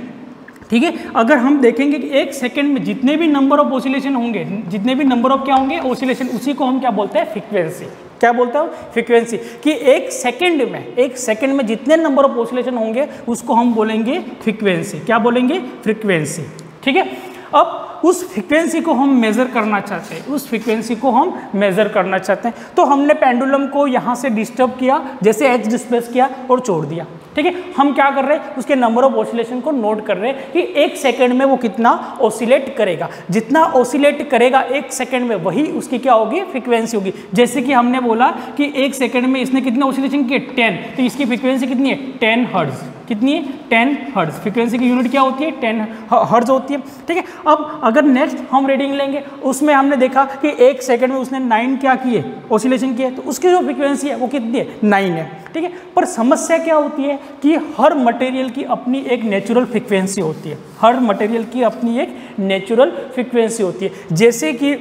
ठीक है, अगर हम देखेंगे कि एक सेकंड में जितने भी नंबर ऑफ ऑसिलेशन होंगे, जितने भी नंबर ऑफ क्या होंगे, ऑसिलेशन, उसी को हम क्या बोलते हैं, फ्रीक्वेंसी। क्या बोलता हूँ, फ्रीक्वेंसी। कि एक सेकंड में जितने नंबर ऑफ ऑसिलेशन होंगे उसको हम बोलेंगे फ्रीक्वेंसी। क्या बोलेंगे, फ्रीक्वेंसी। ठीक है, अब उस फ्रीक्वेंसी को हम मेजर करना चाहते हैं, उस फ्रीक्वेंसी को हम मेजर करना चाहते हैं। तो हमने पेंडुलम को यहाँ से डिस्टर्ब किया, जैसे एक्स डिस्प्लेस किया और छोड़ दिया। ठीक है, हम क्या कर रहे हैं, उसके नंबर ऑफ ऑसिलेशन को नोट कर रहे हैं कि एक सेकंड में वो कितना ऑसिलेट करेगा। जितना ऑसिलेट करेगा एक सेकंड में, वही उसकी क्या होगी, फ्रीक्वेंसी होगी। जैसे कि हमने बोला कि एक सेकंड में इसने कितने ऑसिलेशन किए, 10, तो इसकी फ्रीक्वेंसी कितनी है, 10 हर्ट्ज। कितनी है, 10 हर्ट्ज। फ्रीक्वेंसी की यूनिट क्या होती है, 10 हर्ट्ज होती है। ठीक है, अब अगर नेक्स्ट हम रीडिंग लेंगे, उसमें हमने देखा कि एक सेकंड में उसने 9 क्या किए, ऑसिलेशन किए, तो उसकी जो फ्रीक्वेंसी है वो कितनी है, 9 है। ठीक है, पर समस्या क्या होती है कि हर मटेरियल की अपनी एक नेचुरल फ्रीक्वेंसी होती है, हर मटेरियल की अपनी एक नेचुरल फ्रीक्वेंसी होती है। जैसे कि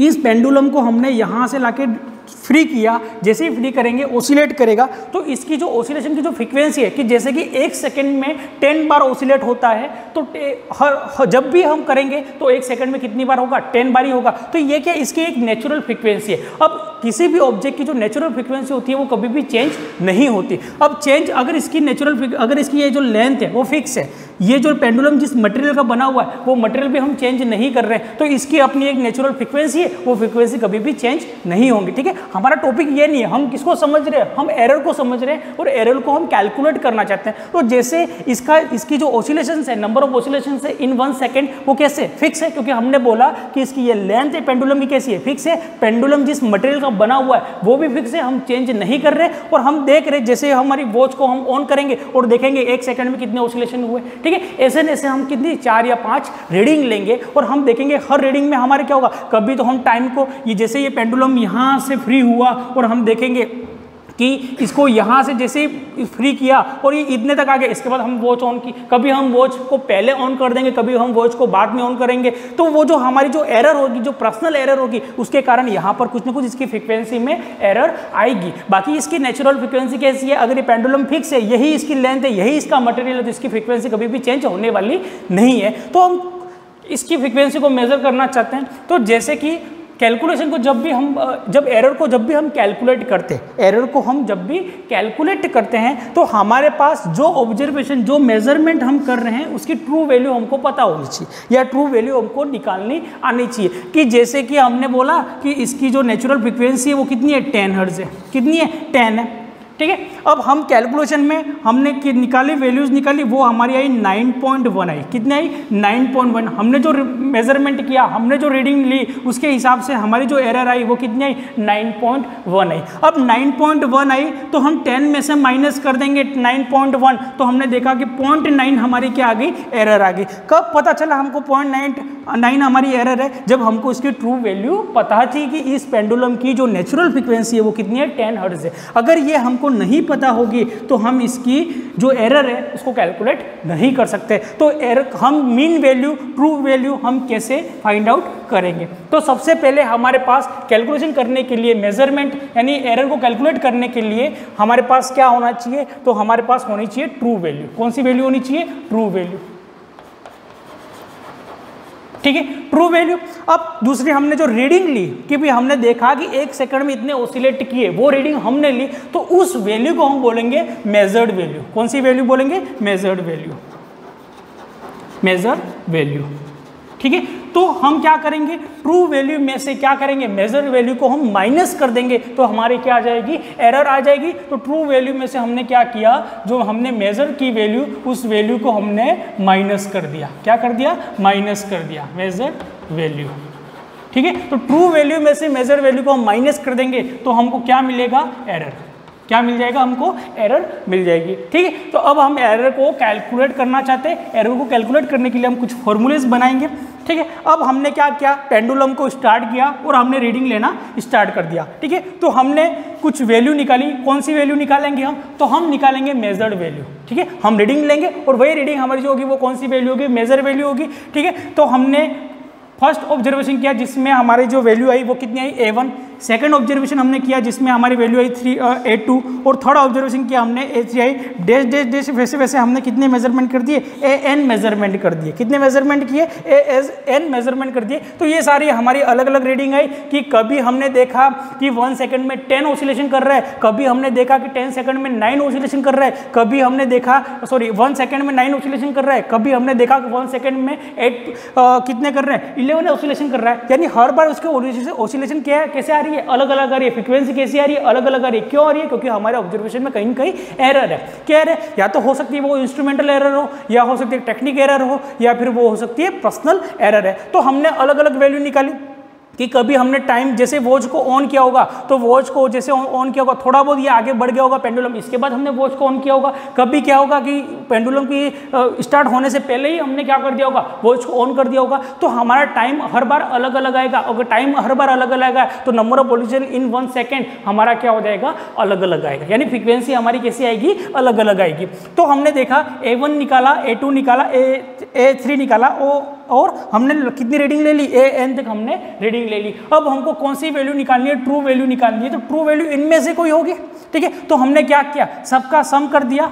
इस पेंडुलम को हमने यहाँ से लाके फ्री किया, जैसे ही फ्री करेंगे ओसिलेट करेगा, तो इसकी जो ओसिलेशन की जो फ्रीक्वेंसी है कि जैसे कि 1 सेकंड में 10 बार ओसिलेट होता है, तो जब भी हम करेंगे तो 1 सेकंड में कितनी बार होगा, 10 बार ही होगा। तो ये क्या, इसकी एक नेचुरल फ्रीक्वेंसी है। अब किसी भी ऑब्जेक्ट की जो नेचुरल फ्रीक्वेंसी होती है वो कभी भी चेंज नहीं होती। अब चेंज अगर इसकी ये जो लेंथ है वो फिक्स है, ये जो पेंडुलम जिस मटेरियल का बना हुआ है वो मटेरियल भी हम चेंज नहीं कर रहे हैं, तो इसकी अपनी एक नेचुरल फ्रीक्वेंसी है, वो फ्रीक्वेंसी कभी भी चेंज नहीं होंगी। ठीक है, हमारा टॉपिक ये नहीं है, हम किसको समझ रहे हैं, हम एरर को समझ रहे हैं और एरर को हम कैलकुलेट करना चाहते हैं। तो जैसे इसकी जो ऑसिलेशंस है, नंबर ऑफ ऑसिलेशंस है इन 1 सेकेंड, वो कैसे फिक्स है, क्योंकि हमने बोला कि इसकी ये लेंथ है पेंडुलम की कैसी है, फिक्स है। पेंडुलम जिस मटेरियल का बना हुआ है वो भी फिक्स है, हम चेंज नहीं कर रहे। और हम देख रहे जैसे हमारी वॉच को हम ऑन करेंगे और देखेंगे 1 सेकंड में कितने ऑसिलेशन हुए। ठीक है, ऐसे ऐसे हम कितनी 4 या 5 रीडिंग लेंगे और हम देखेंगे हर रीडिंग में हमारे क्या होगा, कभी तो हम टाइम को ये जैसे ये पेंडुलम यहाँ से फ्री हुआ और हम देखेंगे कि इसको यहाँ से जैसे फ्री किया और ये इतने तक आ गया, इसके बाद हम वॉच ऑन की, कभी हम वॉच को पहले ऑन कर देंगे, कभी हम वॉच को बाद में ऑन करेंगे, तो वो जो हमारी जो एरर होगी, जो पर्सनल एरर होगी, उसके कारण यहाँ पर कुछ ना कुछ इसकी फ्रीक्वेंसी में एरर आएगी। बाकी इसकी नेचुरल फ्रीक्वेंसी कैसी है, अगर ये पेंडुलम फिक्स है, यही इसकी लेंथ है, यही इसका मटेरियल है, तो इसकी फ्रीक्वेंसी कभी भी चेंज होने वाली नहीं है। तो हम इसकी फ्रीक्वेंसी को मेजर करना चाहते हैं, तो जैसे कि कैलकुलेशन को जब एरर को जब भी हम कैलकुलेट करते हैं, एरर को हम जब भी कैलकुलेट करते हैं, तो हमारे पास जो ऑब्जर्वेशन, जो मेजरमेंट हम कर रहे हैं उसकी ट्रू वैल्यू हमको पता होनी चाहिए या ट्रू वैल्यू हमको निकालनी आनी चाहिए। कि जैसे कि हमने बोला कि इसकी जो नेचुरल फ्रीक्वेंसी है वो कितनी है, 10 हर्ट्ज है, कितनी है, 10 है। ठीक है, अब हम कैलकुलेशन में हमने निकाली, वैल्यूज निकाली, वो हमारी आई 9.1 आई, कितनी आई, 9.1। हमने जो मेजरमेंट किया, हमने जो रीडिंग ली, उसके हिसाब से हमारी जो एरर आई वो कितनी आई, 9.1 आई। अब 9.1 आई तो हम 10 में से माइनस कर देंगे 9.1, तो हमने देखा कि 0.9 हमारी क्या आ गई, एरर आ गई। कब पता चला हमको 0.9 हमारी एरर है, जब हमको इसकी ट्रू वैल्यू पता थी कि इस पेंडुलम की जो नेचुरल फ्रीक्वेंसी है वो कितनी है, 10 हर्ट्ज है। अगर ये हमको नहीं पता होगी तो हम इसकी जो एरर है उसको कैलकुलेट नहीं कर सकते। तो एरर हम मीन वैल्यू, ट्रू वैल्यू हम कैसे फाइंड आउट करेंगे। तो सबसे पहले हमारे पास कैलकुलेशन करने के लिए, मेजरमेंट यानी एरर को कैलकुलेट करने के लिए हमारे पास क्या होना चाहिए, तो हमारे पास होनी चाहिए ट्रू वैल्यू। कौन सी वैल्यू होनी चाहिए, ट्रू वैल्यू। ठीक है, ट्रू वैल्यू। अब दूसरी हमने जो रीडिंग ली कि भी हमने देखा कि 1 सेकंड में इतने ऑसिलेट किए, वो रीडिंग हमने ली, तो उस वैल्यू को हम बोलेंगे मेजर्ड वैल्यू। कौन सी वैल्यू बोलेंगे, मेजर्ड वैल्यू, मेजर्ड वैल्यू। ठीक है, तो हम क्या करेंगे, ट्रू वैल्यू में से क्या करेंगे, मेजर वैल्यू को हम माइनस कर देंगे, तो हमारी क्या आ जाएगी, एरर आ जाएगी। तो ट्रू वैल्यू में से हमने क्या किया, जो हमने मेजर की वैल्यू, उस वैल्यू को हमने माइनस कर दिया। क्या कर दिया, माइनस कर दिया, मेजर वैल्यू। ठीक है, तो ट्रू वैल्यू में से मेजर वैल्यू को हम माइनस कर देंगे तो हमको क्या मिलेगा, एरर। क्या मिल जाएगा, हमको एरर मिल जाएगी। ठीक है, तो अब हम एरर को कैलकुलेट करना चाहते हैं। एरर को कैलकुलेट करने के लिए हम कुछ फॉर्मूलेज बनाएंगे। ठीक है, अब हमने क्या किया, पेंडुलम को स्टार्ट किया और हमने रीडिंग लेना स्टार्ट कर दिया। ठीक है, तो हमने कुछ वैल्यू निकाली। कौन सी वैल्यू निकालेंगे हम, तो हम निकालेंगे मेजर्ड वैल्यू। ठीक है, हम रीडिंग लेंगे और वही रीडिंग हमारी जो होगी वो कौन सी वैल्यू होगी, मेजर वैल्यू होगी। ठीक है, तो हमने फर्स्ट ऑब्जर्वेशन किया जिसमें हमारी जो वैल्यू आई वो कितनी आई, A1। सेकंड ऑब्जर्वेशन हमने किया जिसमें हमारी वैल्यू आई A2 और थर्ड ऑब्जर्वेशन किया हमने A3 आई। डैश डैश डैश वैसे वैसे हमने कितने मेजरमेंट कर दिए, AN मेजरमेंट कर दिए। कितने मेजरमेंट किए, AN मेजरमेंट कर दिए। तो ये सारी हमारी अलग अलग रीडिंग आई कि कभी हमने देखा कि 1 सेकंड में 10 ऑसिलेशन कर रहा है, कभी हमने देखा कि 10 सेकंड में 9 ऑसिलेशन कर रहा है, कभी हमने देखा 1 सेकंड में 9 ऑसिलेशन कर रहा है, कभी हमने देखा कि 1 सेकंड में 8 कितने कर रहे हैं, 11 ऑसिलेशन कर रहा है। यानी हर बार उसके ऑसिलेशन क्या है, कैसे आ रही है, अलग अलग आ रही है। फ्रीक्वेंसी कैसी आ रही है, अलग अलग आ रही है। क्यों आ रही है, क्योंकि हमारे ऑब्जर्वेशन में कहीं ना कहीं एरर है। क्या एरर है, या तो हो सकती है वो इंस्ट्रूमेंटल एरर हो, या हो सकती है टेक्निक एरर हो, या फिर वो हो सकती है पर्सनल एरर है। तो हमने अलग अलग वैल्यू निकाली कि कभी हमने टाइम जैसे वॉच को ऑन किया होगा, तो वॉच को जैसे ऑन किया होगा, थोड़ा बहुत ये आगे बढ़ गया होगा पेंडुलम, इसके बाद हमने वॉच को ऑन किया होगा। कभी क्या होगा कि पेंडुलम की स्टार्ट होने से पहले ही हमने क्या कर दिया होगा, वॉच को ऑन कर दिया होगा। तो हमारा टाइम हर बार अलग अलग आएगा। अगर टाइम हर बार अलग अलग आएगा तो number of oscillation in 1 second हमारा क्या हो जाएगा, अलग अलग आएगा। यानी फ्रीक्वेंसी हमारी कैसी आएगी, अलग अलग आएगी। तो हमने देखा A1 निकाला, A2 निकाला, A3 निकाला, और हमने कितनी रीडिंग ले ली, an तक हमने रीडिंग ले ली। अब हमको कौन सी वैल्यू निकालनी है, ट्रू वैल्यू निकालनी है। तो ट्रू वैल्यू इनमें से कोई होगी, ठीक है। तो हमने क्या किया, सबका सम कर दिया।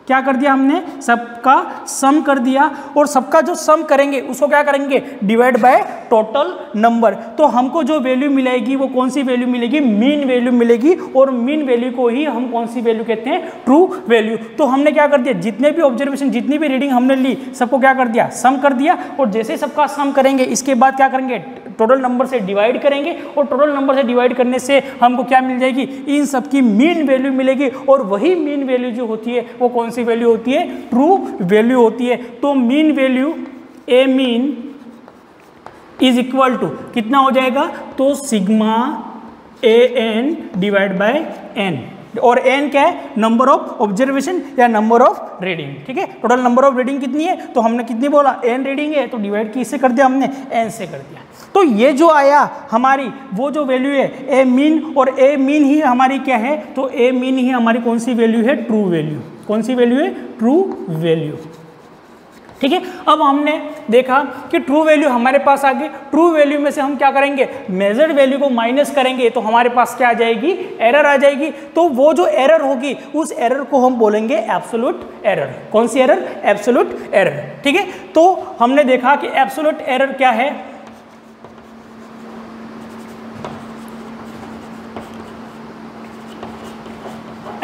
क्या कर दिया हमने, सबका सम कर दिया। और सबका जो सम करेंगे उसको क्या करेंगे, डिवाइड बाय टोटल नंबर। तो हमको जो वैल्यू मिलेगी वो कौन सी वैल्यू मिलेगी, मीन वैल्यू मिलेगी। और मीन वैल्यू को ही हम कौन सी वैल्यू कहते हैं, ट्रू वैल्यू। तो हमने क्या कर दिया, जितने भी ऑब्जर्वेशन, जितनी भी रीडिंग हमने ली, सबको क्या कर दिया, सम कर दिया। और जैसे सबका सम करेंगे इसके बाद क्या करेंगे, टोटल नंबर से डिवाइड करेंगे। और टोटल नंबर से डिवाइड करने से हमको क्या मिल जाएगी, इन सबकी मीन वैल्यू मिलेगी। और वही मीन वैल्यू जो होती है वो कौन सी वैल्यू होती है, ट्रू वैल्यू होती है। तो mean value, a mean is equal to कितना हो जाएगा, तो sigma A N divide by N. और एन क्या है, नंबर ऑफ ऑब्जर्वेशन या नंबर ऑफ रीडिंग, ठीक है। टोटल नंबर ऑफ रीडिंग कितनी है, तो हमने कितनी बोला, एन रीडिंग है, तो डिवाइड किससे कर दिया हमने, एन से कर दिया। तो ये जो आया हमारी वो जो वैल्यू है ए मीन, और ए मीन ही हमारी क्या है, तो ए मीन ही हमारी कौन सी वैल्यू है, ट्रू वैल्यू। कौन सी वैल्यू है, ट्रू वैल्यू, ठीक है। अब हमने देखा कि ट्रू वैल्यू हमारे पास आ गई। ट्रू वैल्यू में से हम क्या करेंगे, मेजर्ड वैल्यू को माइनस करेंगे तो हमारे पास क्या आ जाएगी, एरर आ जाएगी। तो वो जो एरर होगी उस एरर को हम बोलेंगे एब्सोल्यूट एरर। कौन सी एरर, एब्सोल्यूट एरर, ठीक है। तो हमने देखा कि एब्सोल्यूट एरर क्या है,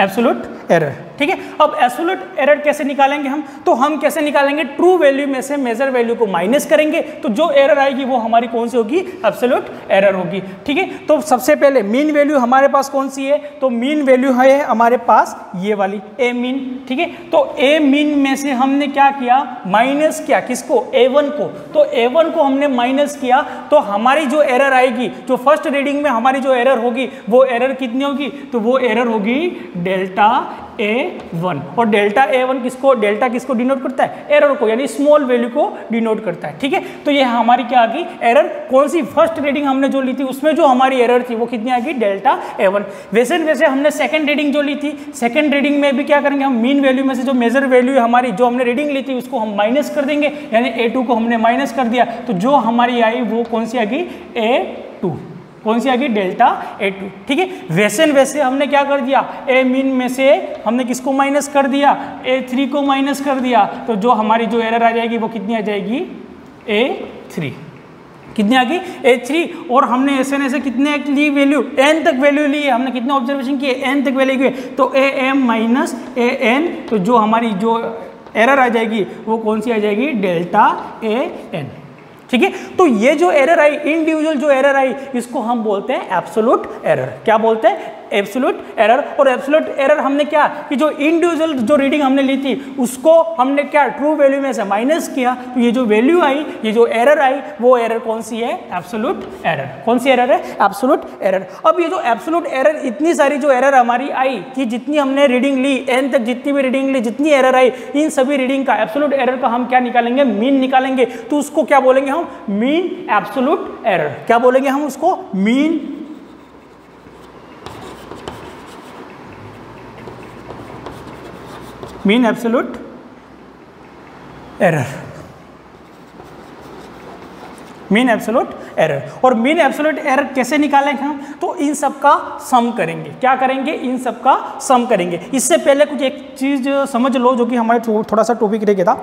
एब्सोल्यूट एरर, ठीक है। अब एब्सोल्यूट एरर कैसे निकालेंगे हम, तो हम कैसे निकालेंगे, ट्रू वैल्यू में से मेजर वैल्यू को माइनस करेंगे तो जो एरर आएगी वो हमारी कौन सी होगी, एब्सोल्यूट एरर होगी, ठीक है। तो सबसे पहले मीन वैल्यू हमारे पास कौन सी है, तो मीन वैल्यू है हमारे पास ये वाली ए मीन, ठीक है। तो ए मीन में से हमने क्या किया, माइनस किया किसको, A1 को। तो A1 को हमने माइनस किया तो हमारी जो एरर आएगी, जो फर्स्ट रीडिंग में हमारी जो एरर होगी वो एरर कितनी होगी, तो वो एरर होगी डेल्टा A1। और डेल्टा A1 किसको, डेल्टा किसको डिनोट करता है, एरर को, यानी स्मॉल वैल्यू को डिनोट करता है, ठीक है। तो ये हमारी क्या आ गई, एरर कौन सी, फर्स्ट रीडिंग हमने जो ली थी उसमें जो हमारी एरर थी वो कितनी आ गई, डेल्टा A1। वैसे वैसे हमने सेकंड रीडिंग जो ली थी, सेकंड रीडिंग में भी क्या करेंगे हम, मीन वैल्यू में से जो मेजर वैल्यू है हमारी, जो हमने रीडिंग ली थी उसको हम माइनस कर देंगे, यानी A2 को हमने माइनस कर दिया। तो जो हमारी आई वो कौन सी आ गई, A2। कौन सी आ गई, डेल्टा A2, ठीक है। वैसे वैसे हमने क्या कर दिया, ए मीन में से हमने किसको माइनस कर दिया, A3 को माइनस कर दिया। तो जो हमारी जो एरर आ जाएगी वो कितनी आ जाएगी, A3। कितनी आ गई, A3। और हमने ऐसे ऐसे कितने ली वैल्यू, n तक वैल्यू ली है, हमने कितने ऑब्जर्वेशन किए, n तक वैल्यू किए। तो AM माइनस AN, तो जो हमारी जो एरर आ जाएगी वो कौन सी आ जाएगी, डेल्टा AN, ठीक है। तो ये जो एरर आई, इंडिविजुअल जो एरर आई, इसको हम बोलते हैं एब्सोल्यूट एरर। क्या बोलते हैं, एब्सोल्यूट एरर। और एब्सोल्यूट एरर हमने क्या, कि जो इंडिविजुअल जो रीडिंग हमने ली थी उसको हमने क्या, ट्रू वैल्यू में से माइनस किया। तो ये जो वैल्यू आई, ये जो एरर आई, वो एरर कौन सी है, एब्सोल्यूट एरर। कौन सी एरर है, एब्सोल्यूट एरर। अब ये जो एब्सोल्यूट एरर, इतनी सारी जो एरर हमारी आई कि जितनी हमने रीडिंग ली, n तक जितनी भी रीडिंग ली, जितनी एरर आई, इन सभी रीडिंग का एब्सोल्यूट एरर का हम क्या निकालेंगे, मीन निकालेंगे। तो उसको क्या बोलेंगे हम, मीन एब्सोल्यूट एरर। क्या बोलेंगे हम उसको, mean mean absolute error, mean absolute error. और मीन एब्सोल्यूट एरर कैसे निकालेंगे हम, तो इन सब का सम करेंगे। क्या करेंगे, इन सब का सम करेंगे। इससे पहले कुछ एक चीज़ समझ लो जो कि हमारे थोड़ा सा टॉपिक रह गया था,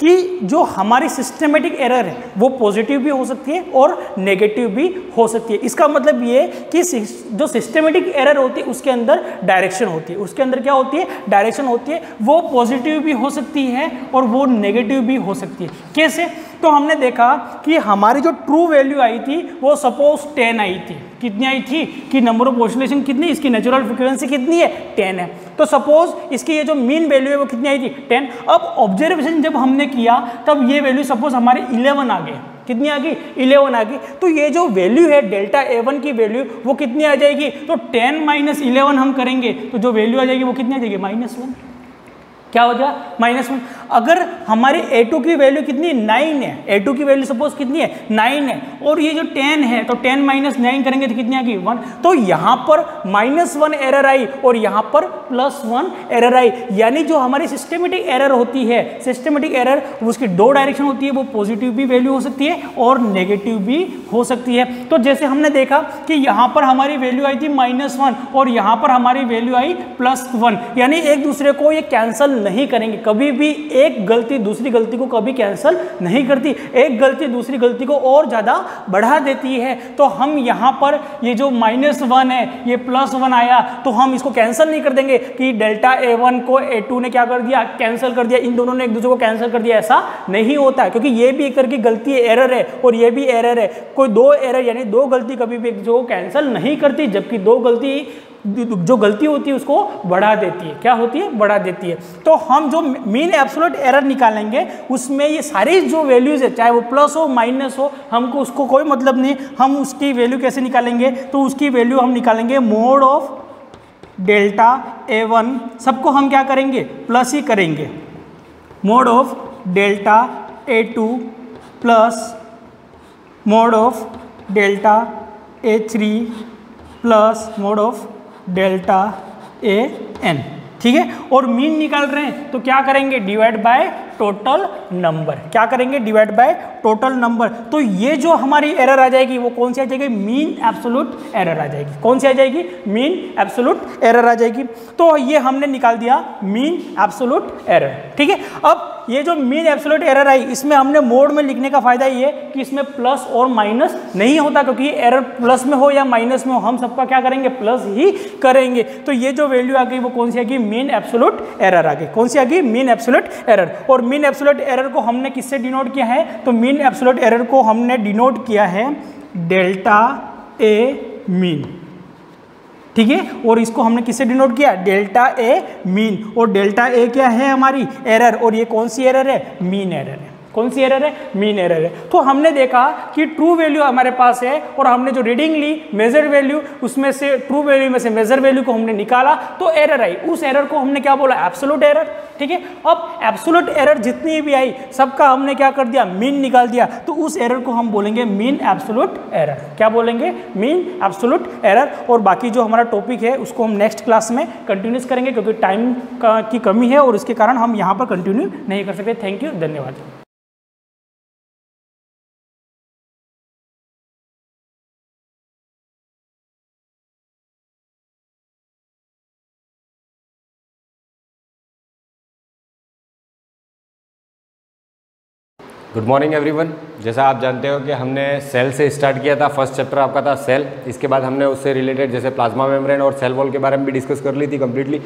कि जो हमारी सिस्टमेटिक एरर है वो पॉजिटिव भी हो सकती है और नेगेटिव भी हो सकती है। इसका मतलब ये कि जो सिस्टमेटिक एरर होती है उसके अंदर डायरेक्शन होती है, उसके अंदर क्या होती है, डायरेक्शन होती है। वो पॉजिटिव भी हो सकती है और वो नेगेटिव भी हो सकती है। कैसे, तो हमने देखा कि हमारी जो ट्रू वैल्यू आई थी वो सपोज 10 आई थी। कितनी आई थी, कि नंबर ऑफ ऑसिलेशन कितनी, इसकी नेचुरल फ्रीक्वेंसी कितनी है, 10 है। तो सपोज इसकी ये जो मीन वैल्यू है वो कितनी आई थी, 10। अब ऑब्जर्वेशन जब हमने किया तब ये वैल्यू सपोज हमारी 11 आ गई। कितनी आ गई, 11 आ गई। तो ये जो वैल्यू है डेल्टा A1 की वैल्यू वो कितनी आ जाएगी, तो 10 - 11 हम करेंगे तो जो वैल्यू आ जाएगी वो कितनी आ जाएगी, -1। क्या हो गया -1। अगर हमारी A2 की वैल्यू कितनी 9 है, A2 की वैल्यू सपोज कितनी है 9 है, और ये जो 10 है तो 10 - 9 करेंगे तो कितनी आएगी 1। तो यहाँ पर -1 एरर आई और यहाँ पर +1 एरर आई, यानी जो हमारी सिस्टमेटिक एरर होती है, सिस्टमेटिक एरर उसकी 2 डायरेक्शन होती है, वो पॉजिटिव भी वैल्यू हो सकती है और नेगेटिव भी हो सकती है। तो जैसे हमने देखा कि यहाँ पर हमारी वैल्यू आई थी -1 और यहाँ पर हमारी वैल्यू आई +1, यानी एक दूसरे को ये कैंसल नहीं करेंगे, कभी भी एक गलती दूसरी गलती को कभी कैंसल नहीं करती, एक गलती दूसरी गलती को और ज़्यादा बढ़ा देती है। तो हम यहाँ पर ये जो -1 है ये +1 आया तो हम इसको कैंसिल नहीं कर देंगे कि डेल्टा A1 को A2 ने क्या कर दिया, कैंसिल कर दिया, इन दोनों ने एक दूसरे को कैंसिल कर दिया, ऐसा नहीं होता है, क्योंकि ये भी एक तरह की गलती है, एरर है, और ये भी एरर है। कोई 2 एरर यानी 2 गलती कभी भी एक दूसरे को कैंसिल नहीं करती, जबकि 2 गलती जो गलती होती है उसको बढ़ा देती है। क्या होती है? बढ़ा देती है। तो हम जो मीन एब्सोल्यूट एरर निकालेंगे उसमें ये सारी जो वैल्यूज है, चाहे वो प्लस हो माइनस हो, हमको उसको कोई मतलब नहीं। हम उसकी वैल्यू कैसे निकालेंगे? तो उसकी वैल्यू हम निकालेंगे मोड ऑफ डेल्टा A1, सबको हम क्या करेंगे? प्लस ही करेंगे। Mode of delta A2 plus mode of delta A3 plus mode of delta AN, ठीक है। और मीन निकाल रहे हैं तो क्या करेंगे? Divide by total number. क्या करेंगे? Divide by total number. तो ये जो हमारी एरर आ जाएगी वो कौन सी आ जाएगी? मीन एब्सोल्यूट एरर आ जाएगी। कौन सी आ जाएगी? मीन एब्सोल्यूट एरर आ जाएगी। तो ये हमने निकाल दिया मीन एब्सोल्यूट एरर, ठीक है। अब ये जो मीन एब्सोल्यूट एरर आई, इसमें हमने मोड में लिखने का फायदा ये कि इसमें प्लस और माइनस नहीं होता, क्योंकि ये एरर प्लस में हो या माइनस में हो, हम सबका क्या करेंगे? प्लस ही करेंगे। तो ये जो वैल्यू आ गई वो कौन सी आ गई? मीन एब्सोल्यूट एरर आ गई। कौन सी आ गई? Mean absolute error. और मीन एब्सोल्यूट एरर को हमने किससे डिनोट किया है? तो मीन एब्सोल्यूट एरर को हमने डिनोट किया है डेल्टा A मीन, ठीक है। और इसको हमने किससे डिनोट किया? Delta A mean. और डेल्टा A क्या है? हमारी एरर। और ये कौन सी एरर है? मीन एरर है। कौन सी एरर है? मीन एरर है। तो हमने देखा कि ट्रू वैल्यू हमारे पास है और हमने जो रीडिंग ली मेजर वैल्यू, उसमें से ट्रू वैल्यू में से मेजर वैल्यू को हमने निकाला तो एरर आई। उस एरर को हमने क्या बोला? एब्सोल्यूट एरर, ठीक है। अब एब्सोल्यूट एरर जितनी भी आई सबका हमने क्या कर दिया? मीन निकाल दिया। तो उस एरर को हम बोलेंगे मीन एब्सोल्यूट एरर। क्या बोलेंगे? Mean absolute error. और बाकी जो हमारा टॉपिक है उसको हम नेक्स्ट क्लास में कंटिन्यूस करेंगे, क्योंकि टाइम की कमी है और इसके कारण हम यहाँ पर कंटिन्यू नहीं कर सकते। थैंक यू, धन्यवाद। Good morning everyone. जैसा आप जानते हो कि हमने सेल से स्टार्ट किया था, फर्स्ट चैप्टर आपका था सेल। इसके बाद हमने उससे रिलेटेड जैसे प्लाज्मा मेम्ब्रेन और सेल वॉल के बारे में भी डिस्कस कर ली थी कम्प्लीटली।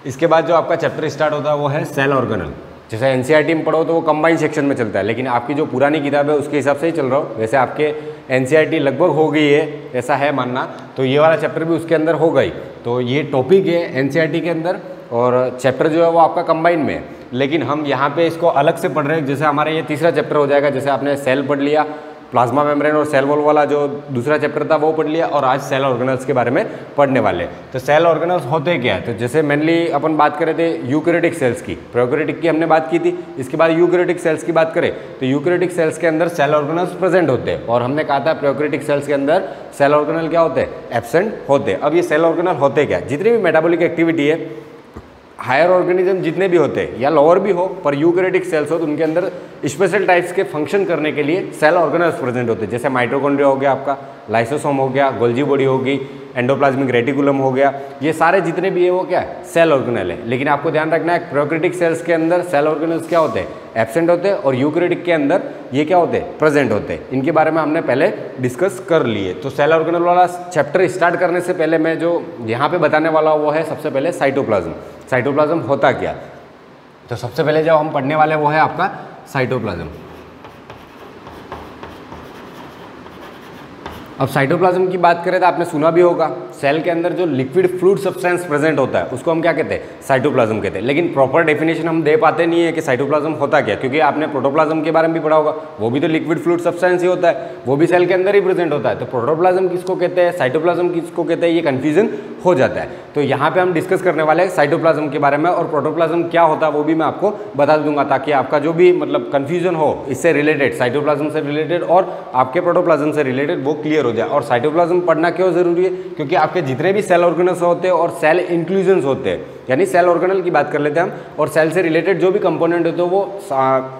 इसके बाद जो आपका चैप्टर स्टार्ट होता है वो है सेल ऑर्गेनल। जैसे एनसीईआरटी में पढ़ो तो वो कंबाइंड सेक्शन में चलता है, लेकिन आपकी जो पुरानी किताब है उसके हिसाब से ही चल रहा हो। वैसे आपके एनसीईआरटी लगभग हो गई है, ऐसा है मानना, तो ये वाला चैप्टर भी उसके अंदर हो गई। तो ये टॉपिक है एनसीईआरटी के अंदर और चैप्टर जो है वो आपका कंबाइन में है, लेकिन हम यहाँ पे इसको अलग से पढ़ रहे हैं। जैसे हमारा ये तीसरा चैप्टर हो जाएगा, जैसे आपने सेल पढ़ लिया, प्लाज्मा मेम्ब्रेन और सेल वॉल वाला जो दूसरा चैप्टर था वो पढ़ लिया, और आज सेल ऑर्गेनल्स के बारे में पढ़ने वाले। तो सेल ऑर्गेनल्स होते क्या है? तो जैसे मेनली अपन बात करें थे यूकैरियोटिक सेल्स की, प्रोकैरियोटिक की हमने बात की थी, इसके बाद यूकैरियोटिक सेल्स की बात करें तो यूकैरियोटिक सेल्स के अंदर सेल ऑर्गेनल्स प्रेजेंट होते हैं, और हमने कहा था प्रोकैरियोटिक सेल्स के अंदर सेल ऑर्गेनल क्या होते हैं? एब्सेंट होते हैं। अब ये सेल ऑर्गेनल होते क्या? जितनी भी मेटाबॉलिक एक्टिविटी है, हायर ऑर्गेनिज्म जितने भी होते हैं या लोअर भी हो, पर यूकैरियोटिक सेल्स हो तो उनके अंदर स्पेशल टाइप्स के फंक्शन करने के लिए सेल ऑर्गेनल्स प्रेजेंट होते हैं। जैसे माइटोकॉन्ड्रिया हो गया, आपका लाइसोसोम हो गया, गोल्जी बॉडी होगी, एंडोप्लाज्मिक रेटिकुलम हो गया, ये सारे जितने भी है वो क्या है? सेल ऑर्गेनल है। लेकिन आपको ध्यान रखना है प्रोकैरियोटिक सेल्स के अंदर सेल ऑर्गेनल्स क्या होते हैं? एब्सेंट होते हैं, और यूकैरियोटिक के अंदर ये क्या होते हैं? प्रेजेंट होते हैं। इनके बारे में हमने पहले डिस्कस कर लिए। तो सेल ऑर्गेनल वाला चैप्टर स्टार्ट करने से पहले मैं जो यहाँ पे बताने वाला हूँ वो है सबसे पहले साइटोप्लाज्म। साइटोप्लाज्म होता क्या? तो सबसे पहले जो हम पढ़ने वाले वो है आपका साइटोप्लाज्म। अब साइटोप्लाज्म की बात करें तो आपने सुना भी होगा सेल के अंदर जो लिक्विड फ्लूइड सब्सटेंस प्रेजेंट होता है उसको हम क्या कहते हैं, साइटोप्लाज्म कहते हैं। लेकिन प्रॉपर डेफिनेशन हम दे पाते नहीं है कि साइटोप्लाज्म होता क्या, क्योंकि आपने प्रोटोप्लाज्म के बारे में भी पढ़ा होगा, वो भी तो लिक्विड फ्लूइड सब्सटेंस ही होता है, वो भी सेल के अंदर ही प्रेजेंट होता है। तो प्रोटोप्लाज्म किसको कहते हैं, साइटोप्लाज्म किसको कहते हैं, ये कंफ्यूजन हो जाता है। तो यहाँ पे हम डिस्कस करने वाले हैं साइटोप्लाज्म के बारे में, और प्रोटोप्लाज्म क्या होता है वो भी मैं आपको बता दूंगा, ताकि आपका जो भी मतलब कंफ्यूजन हो इससे रिलेटेड, साइटोप्लाज्म से रिलेटेड और आपके प्रोटोप्लाज्म से रिलेटेड, वो क्लियर हो जाए। और साइटोप्लाज्म पढ़ना क्यों जरूरी है, क्योंकि आपके जितने भी सेल ऑर्गेनल्स होते हैं और सेल इंक्लूजन्स होते हैं, यानी सेल ऑर्गेनल की बात कर लेते हैं हम, और सेल से रिलेटेड जो भी कंपोनेंट होते हैं वो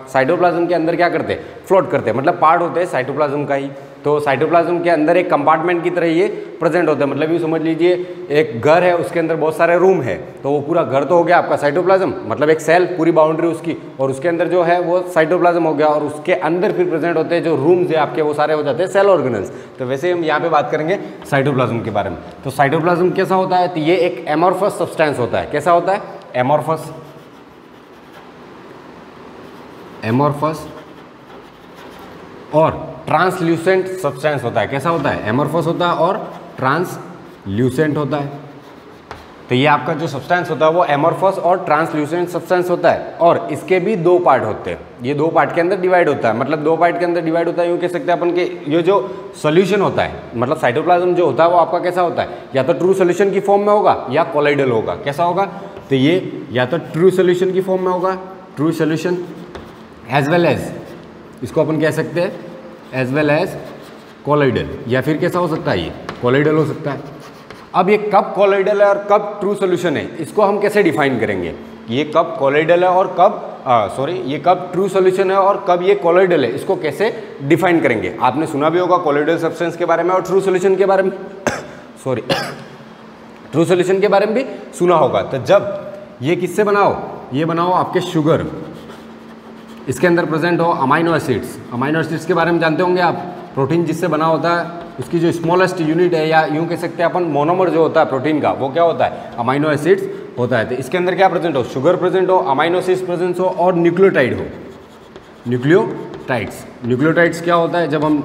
साइटोप्लाज्म के अंदर क्या करते हैं, फ्लोट करते हैं, मतलब पार्ट होते हैं साइटोप्लाज्म का ही। तो साइटोप्लाज्म के अंदर एक कंपार्टमेंट की तरह ये प्रेजेंट होता है, मतलब ये समझ लीजिए एक घर है, उसके अंदर बहुत सारे रूम है, तो वो पूरा घर तो हो गया आपका साइटोप्लाज्म, मतलब एक सेल पूरी बाउंड्री उसकी, और उसके अंदर जो है वो साइटोप्लाज्म हो गया, और उसके अंदर फिर प्रेजेंट होते हैं जो रूम्स है आपके, वो सारे हो जाते हैं सेल ऑर्गेनल्स। तो वैसे हम यहाँ पे बात करेंगे साइटोप्लाज्म के बारे में। तो साइटोप्लाज्म कैसा होता है, तो ये एक एमॉर्फस सब्सटेंस होता है। कैसा होता है, एमॉर्फस, एमॉर्फस और ट्रांसल्यूसेंट सब्सटेंस होता है। कैसा होता है, एमॉर्फस होता है और ट्रांसल्यूसेंट होता है। तो ये आपका जो सब्सटेंस होता है वो एमॉर्फस और ट्रांसल्यूसेंट सब्सटेंस होता है, और इसके भी दो पार्ट होते हैं, ये दो पार्ट के अंदर डिवाइड होता है, मतलब दो पार्ट के अंदर डिवाइड होता है, यूँ कह सकते हैं अपन के ये जो सोल्यूशन होता है, मतलब साइटोप्लाज्म जो होता है वो आपका कैसा होता है, या तो ट्रू सोल्यूशन की फॉर्म में होगा या कोलाइडल होगा। कैसा होगा, तो ये या तो ट्रू सोल्यूशन की फॉर्म में होगा, true solution, as well as इसको अपन कह सकते हैं एज वेल एज कोलाइडल, या फिर कैसा हो सकता है, ये कोलाइडल हो सकता है। अब ये कब कोलाइडल है और कब ट्रू सोल्यूशन है, इसको हम कैसे डिफाइन करेंगे, ये कब कोलाइडल है और कब ये कब ट्रू सोल्यूशन है और कब ये कोलाइडल है, इसको कैसे डिफाइन करेंगे। आपने सुना भी होगा कोलाइडल सब्सटेंस के बारे में और ट्रू सोल्यूशन के बारे में सॉरी ट्रू सोल्यूशन के बारे में भी सुना होगा। तो जब ये किससे बनाओ, ये बनाओ आपके शुगर, इसके अंदर प्रेजेंट हो अमाइनो एसिड्स, अमाइनो एसिड्स के बारे में जानते होंगे आप, प्रोटीन जिससे बना होता है उसकी जो स्मॉलेस्ट यूनिट है, या यूँ कह सकते हैं अपन मोनोमर जो होता है प्रोटीन का, वो क्या होता है, अमाइनो एसिड्स होता है। तो इसके अंदर क्या प्रेजेंट हो, शुगर प्रेजेंट हो, अमाइनो एसिड्स प्रेजेंट हो और न्यूक्लियोटाइड हो, न्यूक्लियोटाइड्स। न्यूक्लियोटाइड्स क्या होता है, जब हम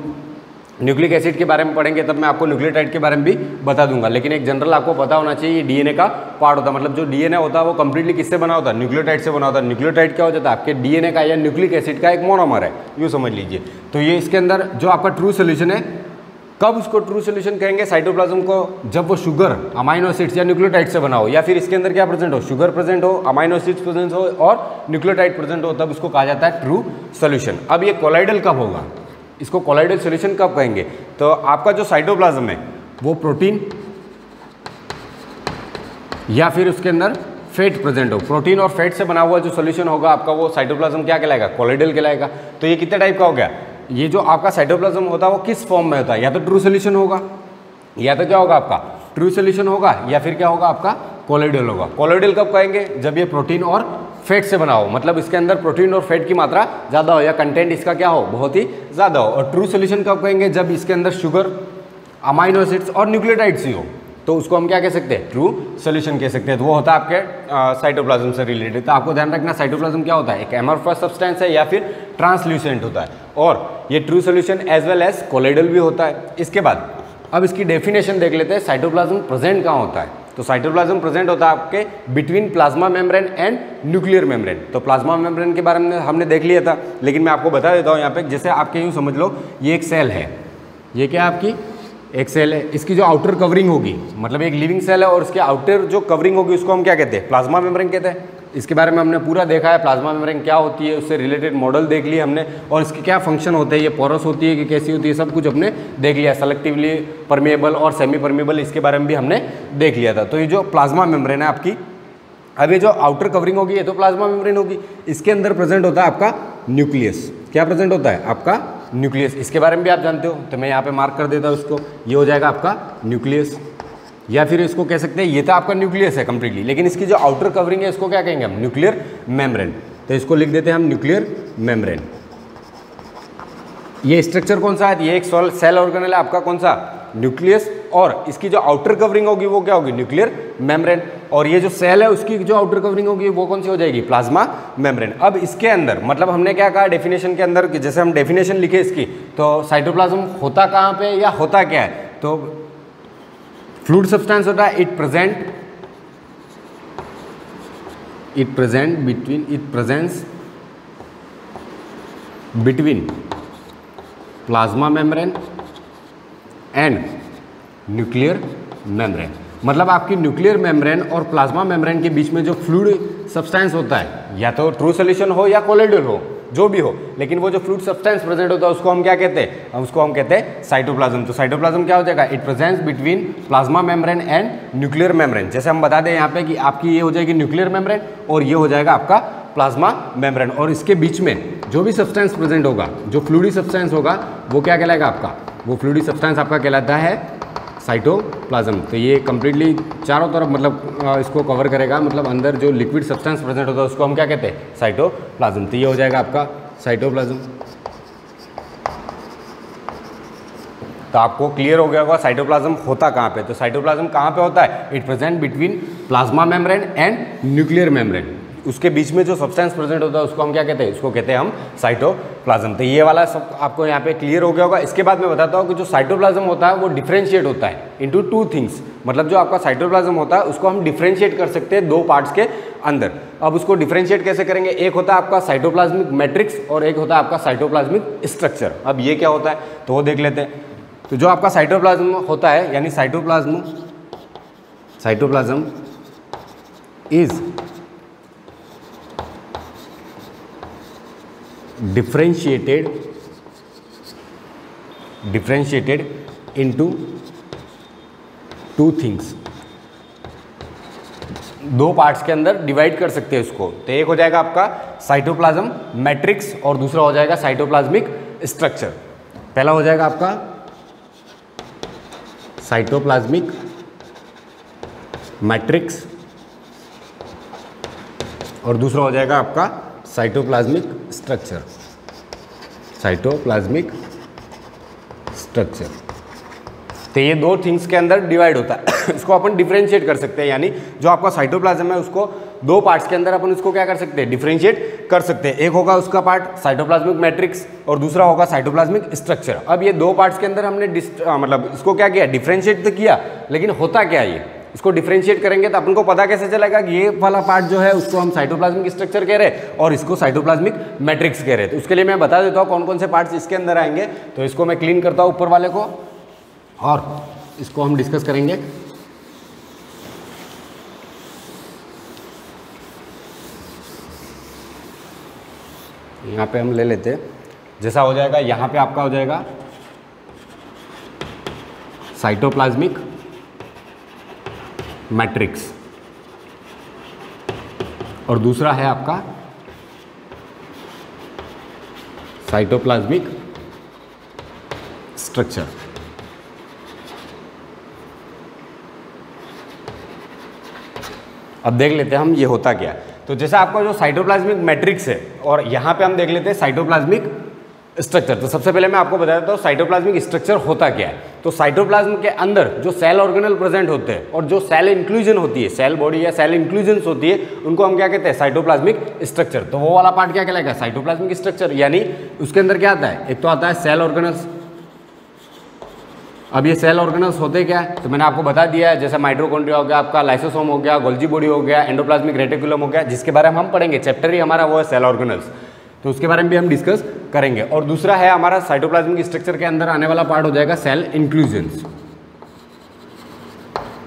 न्यूक्लिक एसिड के बारे में पढ़ेंगे तब मैं आपको न्यूक्लियोटाइड के बारे में भी बता दूंगा, लेकिन एक जनरल आपको पता होना चाहिए, ये डीएनए का पार्ट होता है, मतलब जो डीएनए होता है वो कंप्लीटली किससे बना होता है, न्यूक्लियोटाइड से बना होता है। न्यूक्लियोटाइड क्या हो जाता है, आपके डीएनए का या न्यूक्लिक एसिड का एक मोनोमर है, यूँ समझ लीजिए। तो ये इसके अंदर जो आपका ट्रू सोल्यूशन है, कब उसको ट्रू सोल्यूशन कहेंगे साइटोप्लाज्म को, जब वो शुगर अमाइनो एसिड्स या न्यूक्लियोटाइड से बना हो, या फिर इसके अंदर क्या प्रेजेंट हो, शुगर प्रेजेंट हो, अमाइनो एसिड्स प्रेजेंट हो और न्यूक्लियोटाइड प्रेजेंट हो, तब उसको कहा जाता है ट्रू सोल्यूशन। अब ये कोलाइडल कब होगा, इसको कोलाइडल सोल्यूशन कब कहेंगे, तो आपका जो साइटोप्लाज्म है वो प्रोटीन या फिर उसके अंदर फैट प्रेजेंट हो, प्रोटीन और फैट से बना हुआ जो सोल्यूशन होगा आपका, वो साइटोप्लाज्म क्या कहलाएगा, कोलाइडल कहलाएगा। तो ये कितने टाइप का हो गया, ये जो आपका साइटोप्लाज्म होता है वो किस फॉर्म में होता है, या तो ट्रू सोल्यूशन होगा, या तो क्या होगा आपका ट्रू सोल्यूशन होगा, या फिर क्या होगा आपका कोलाइडल होगा। कोलाइडल कब कहेंगे, जब ये प्रोटीन और फैट से बना हो, मतलब इसके अंदर प्रोटीन और फैट की मात्रा ज़्यादा हो, या कंटेंट इसका क्या हो, बहुत ही ज़्यादा हो। और ट्रू सोल्यूशन कब कहेंगे, जब इसके अंदर शुगर, अमाइनो एसिड्स और न्यूक्लियोटाइड्स ही हो, तो उसको हम क्या कह सकते हैं, ट्रू सोल्यूशन कह सकते हैं। तो वो होता है आपके साइटोप्लाज्म से रिलेटेड। तो आपको ध्यान रखना साइटोप्लाज्म क्या होता है, एक एमॉर्फस सब्सटेंस है या फिर ट्रांसल्यूसेंट होता है, और ये true solution as well as colloidal भी होता है। इसके बाद अब इसकी डेफिनेशन देख लेते हैं, साइटोप्लाज्म प्रेजेंट कहाँ होता है। तो साइटोप्लाज्म प्रेजेंट होता है आपके between plasma membrane and nuclear membrane. तो प्लाज्मा मेम्ब्रेन के बारे में हमने देख लिया था, लेकिन मैं आपको बता देता हूँ यहाँ पे, जैसे आपके यूँ समझ लो ये एक सेल है, ये क्या है आपकी एक सेल है, इसकी जो आउटर कवरिंग होगी, मतलब एक लिविंग सेल है और इसके आउटर जो कवरिंग होगी उसको हम क्या कहते हैं, प्लाज्मा मेम्ब्रेन कहते हैं। इसके बारे में हमने पूरा देखा है, प्लाज्मा मेम्ब्रेन क्या होती है, उससे रिलेटेड मॉडल देख लिए हमने, और इसके क्या फंक्शन होते हैं, ये पोरस होती है कि कैसी होती है, सब कुछ हमने देख लिया। सेलेक्टिवली परमेएबल और सेमी परमेएबल, इसके बारे में भी हमने देख लिया था। तो ये जो प्लाज्मा मेम्ब्रेन है आपकी, अब ये जो आउटर कवरिंग होगी ये तो प्लाज्मा मेम्ब्रेन होगी, इसके अंदर प्रेजेंट होता है आपका न्यूक्लियस। क्या प्रेजेंट होता है आपका न्यूक्लियस, इसके बारे में भी आप जानते हो, तो मैं यहाँ पे मार्क कर देता हूँ इसको, ये हो जाएगा आपका न्यूक्लियस, या फिर इसको कह सकते हैं ये तो आपका न्यूक्लियस है कंप्लीटली, लेकिन इसकी जो आउटर कवरिंग है इसको क्या कहेंगे हम, न्यूक्लियर मेम्ब्रेन। तो इसको लिख देते हैं हम न्यूक्लियर मेम्ब्रेन। ये स्ट्रक्चर कौन सा है, ये एक सेल ऑर्गेनेल है आपका, कौन सा, न्यूक्लियस, और इसकी जो आउटर कवरिंग होगी वो क्या होगी, न्यूक्लियर मेम्ब्रेन, और ये जो सेल है उसकी जो आउटर कवरिंग होगी वो कौन सी हो जाएगी, प्लाज्मा मेम्ब्रेन। अब इसके अंदर मतलब हमने क्या कहा डेफिनेशन के अंदर, कि जैसे हम डेफिनेशन लिखे इसकी, तो साइटोप्लाज्म होता कहाँ पे या होता क्या है, तो फ्लूइड सब्सटेंस होता है it presence between plasma membrane and nuclear membrane. मतलब आपकी न्यूक्लियर मेम्ब्रेन और प्लाज्मा मेम्ब्रेन के बीच में जो फ्लूइड सब्सटेंस होता है, या तो ट्रू सॉल्यूशन हो या कोलोइडल हो, जो भी हो, लेकिन वो जो फ्लूइड सब्सटेंस प्रेजेंट होता है उसको हम क्या कहते हैं? उसको हम कहते हैं साइटोप्लाज्म। तो साइटोप्लाज्म क्या हो जाएगा? It presents between plasma membrane and nuclear membrane. जैसे हम बता दें यहाँ पे कि आपकी ये हो जाएगी न्यूक्लियर मेम्ब्रेन और ये हो जाएगा आपका प्लाज्मा मेम्ब्रेन, और इसके बीच में जो भी सब्सटेंस प्रेजेंट होगा, जो फ्लूइडी सब्सटेंस होगा, वो क्या कहलाएगा आपका? वो फ्लूइडी सब्सटेंस आपका कहलाता है साइटोप्लाज्म। तो ये कंप्लीटली चारों तरफ मतलब इसको कवर करेगा, मतलब अंदर जो लिक्विड सब्सटेंस प्रेजेंट होता है उसको हम क्या कहते हैं? साइटोप्लाज्म। तो ये हो जाएगा आपका साइटोप्लाज्म। तो आपको क्लियर हो गया होगा साइटोप्लाज्म होता कहाँ पे। तो साइटोप्लाज्म कहाँ पे होता है? It present between plasma membrane and nuclear membrane. उसके बीच में जो सब्सटेंस प्रेजेंट होता है उसको हम क्या कहते हैं? उसको कहते हैं हम साइटोप्लाज्म। तो ये वाला सब आपको यहाँ पे क्लियर हो गया होगा। इसके बाद मैं बताता हूँ कि जो साइटोप्लाज्म होता है वो डिफरेंशिएट होता है इनटू टू थिंग्स। मतलब जो आपका साइटोप्लाज्म होता है उसको हम डिफरेंशिएट कर सकते हैं दो पार्ट्स के अंदर। अब उसको डिफरेंशिएट कैसे करेंगे? एक होता है आपका साइटोप्लाज्मिक मैट्रिक्स और एक होता है आपका साइटोप्लाज्मिक स्ट्रक्चर। अब ये क्या होता है तो वो देख लेते हैं। तो जो आपका साइटोप्लाज्म होता है यानी cytoplasm is differentiated into two things। दो पार्ट्स के अंदर डिवाइड कर सकते हैं उसको। तो एक हो जाएगा आपका साइटोप्लाज्म मैट्रिक्स और दूसरा हो जाएगा साइटोप्लाज्मिक स्ट्रक्चर। पहला हो जाएगा आपका साइटोप्लाज्मिक मैट्रिक्स और दूसरा हो जाएगा आपका साइटोप्लाज्मिक स्ट्रक्चर। तो ये दो थिंग्स के अंदर डिवाइड होता है। इसको अपन डिफरेंशिएट कर सकते हैं, यानी जो आपका साइटोप्लाज्म है उसको दो पार्ट्स के अंदर अपन उसको क्या कर सकते हैं? डिफरेंशिएट कर सकते हैं। एक होगा उसका पार्ट साइटोप्लाज्मिक मैट्रिक्स और दूसरा होगा साइटोप्लाज्मिक स्ट्रक्चर। अब ये दो पार्ट्स के अंदर हमने मतलब इसको क्या किया? डिफरेंशिएट तो किया, लेकिन होता क्या ये? इसको डिफरेंशिएट करेंगे तो अपन को पता कैसे चलेगा कि ये वाला पार्ट जो है उसको हम साइटोप्लाज्मिक स्ट्रक्चर कह रहे हैं और इसको साइटोप्लाज्मिक मैट्रिक्स कह रहे हैं। तो उसके लिए मैं बता देता हूँ कौन कौन से पार्ट्स इसके अंदर आएंगे। तो इसको मैं क्लीन करता हूँ ऊपर वाले को और इसको हम डिस्कस करेंगे। यहाँ पे हम ले लेते हैं, जैसा हो जाएगा यहाँ पे आपका हो जाएगा साइटोप्लाज्मिक मैट्रिक्स और दूसरा है आपका साइटोप्लाज्मिक स्ट्रक्चर। अब देख लेते हैं हम ये होता क्या है। तो जैसा आपका जो साइटोप्लाज्मिक मैट्रिक्स है और यहाँ पे हम देख लेते हैं साइटोप्लाज्मिक स्ट्रक्चर। तो सबसे पहले मैं आपको बता देता हूँ साइटोप्लाज्मिक स्ट्रक्चर होता क्या है। तो साइटोप्लाज्म के अंदर जो सेल ऑर्गेनल प्रेजेंट होते हैं और जो सेल इंक्लूजन होती है, सेल बॉडी या सेल इंक्लूजन्स होती है, उनको हम क्या कहते हैं? Cytoplasmic structure. तो वो वाला पार्ट क्या कहलाएगा? Cytoplasmic structure. यानी उसके अंदर क्या आता है? एक तो आता है सेल ऑर्गेनल्स। अब ये सेल ऑर्गेनल्स होते क्या है तो मैंने आपको बता दिया है, जैसे माइटोकॉन्ड्रिया हो गया, आपका लाइसोसोम हो गया, गोल्जी बॉडी हो गया, एंडोप्लाज्मिक रेटिकुलम हो गया, जिसके बारे में हम पढ़ेंगे। चैप्टर ही हमारा वो है सेल ऑर्गेनल्स, तो उसके बारे में भी हम डिस्कस करेंगे। और दूसरा है हमारा साइटोप्लाज्मिक स्ट्रक्चर के अंदर आने वाला पार्ट हो जाएगा सेल इंक्लूजन्स।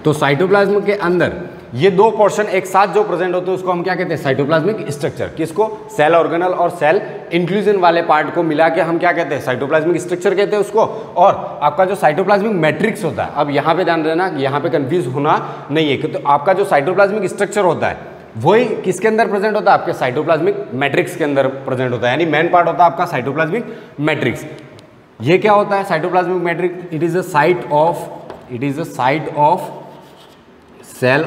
तो साइटोप्लाज्म के अंदर ये दो पोर्शन एक साथ जो प्रेजेंट होते हैं उसको हम क्या कहते हैं? Cytoplasmic structure. किसको? सेल ऑर्गेनल और सेल इंक्लूजन वाले पार्ट को मिला के हम क्या कहते हैं? साइटोप्लाज्मिक स्ट्रक्चर कहते हैं उसको। और आपका जो साइटोप्लाज्मिक मैट्रिक्स होता है, अब यहाँ पे ध्यान देना, यहाँ पे कंफ्यूज होना नहीं है। तो आपका जो साइटोप्लाज्मिक स्ट्रक्चर होता है वही किसके अंदर प्रेजेंट होता है? आपके साइटोप्लाज्मिक मैट्रिक्स के अंदर प्रेजेंट होता है, यानी मेन पार्ट होता है आपका साइटोप्लाज्मिक मैट्रिक्स। ये क्या होता है cytoplasmic matrix? It is a site of cell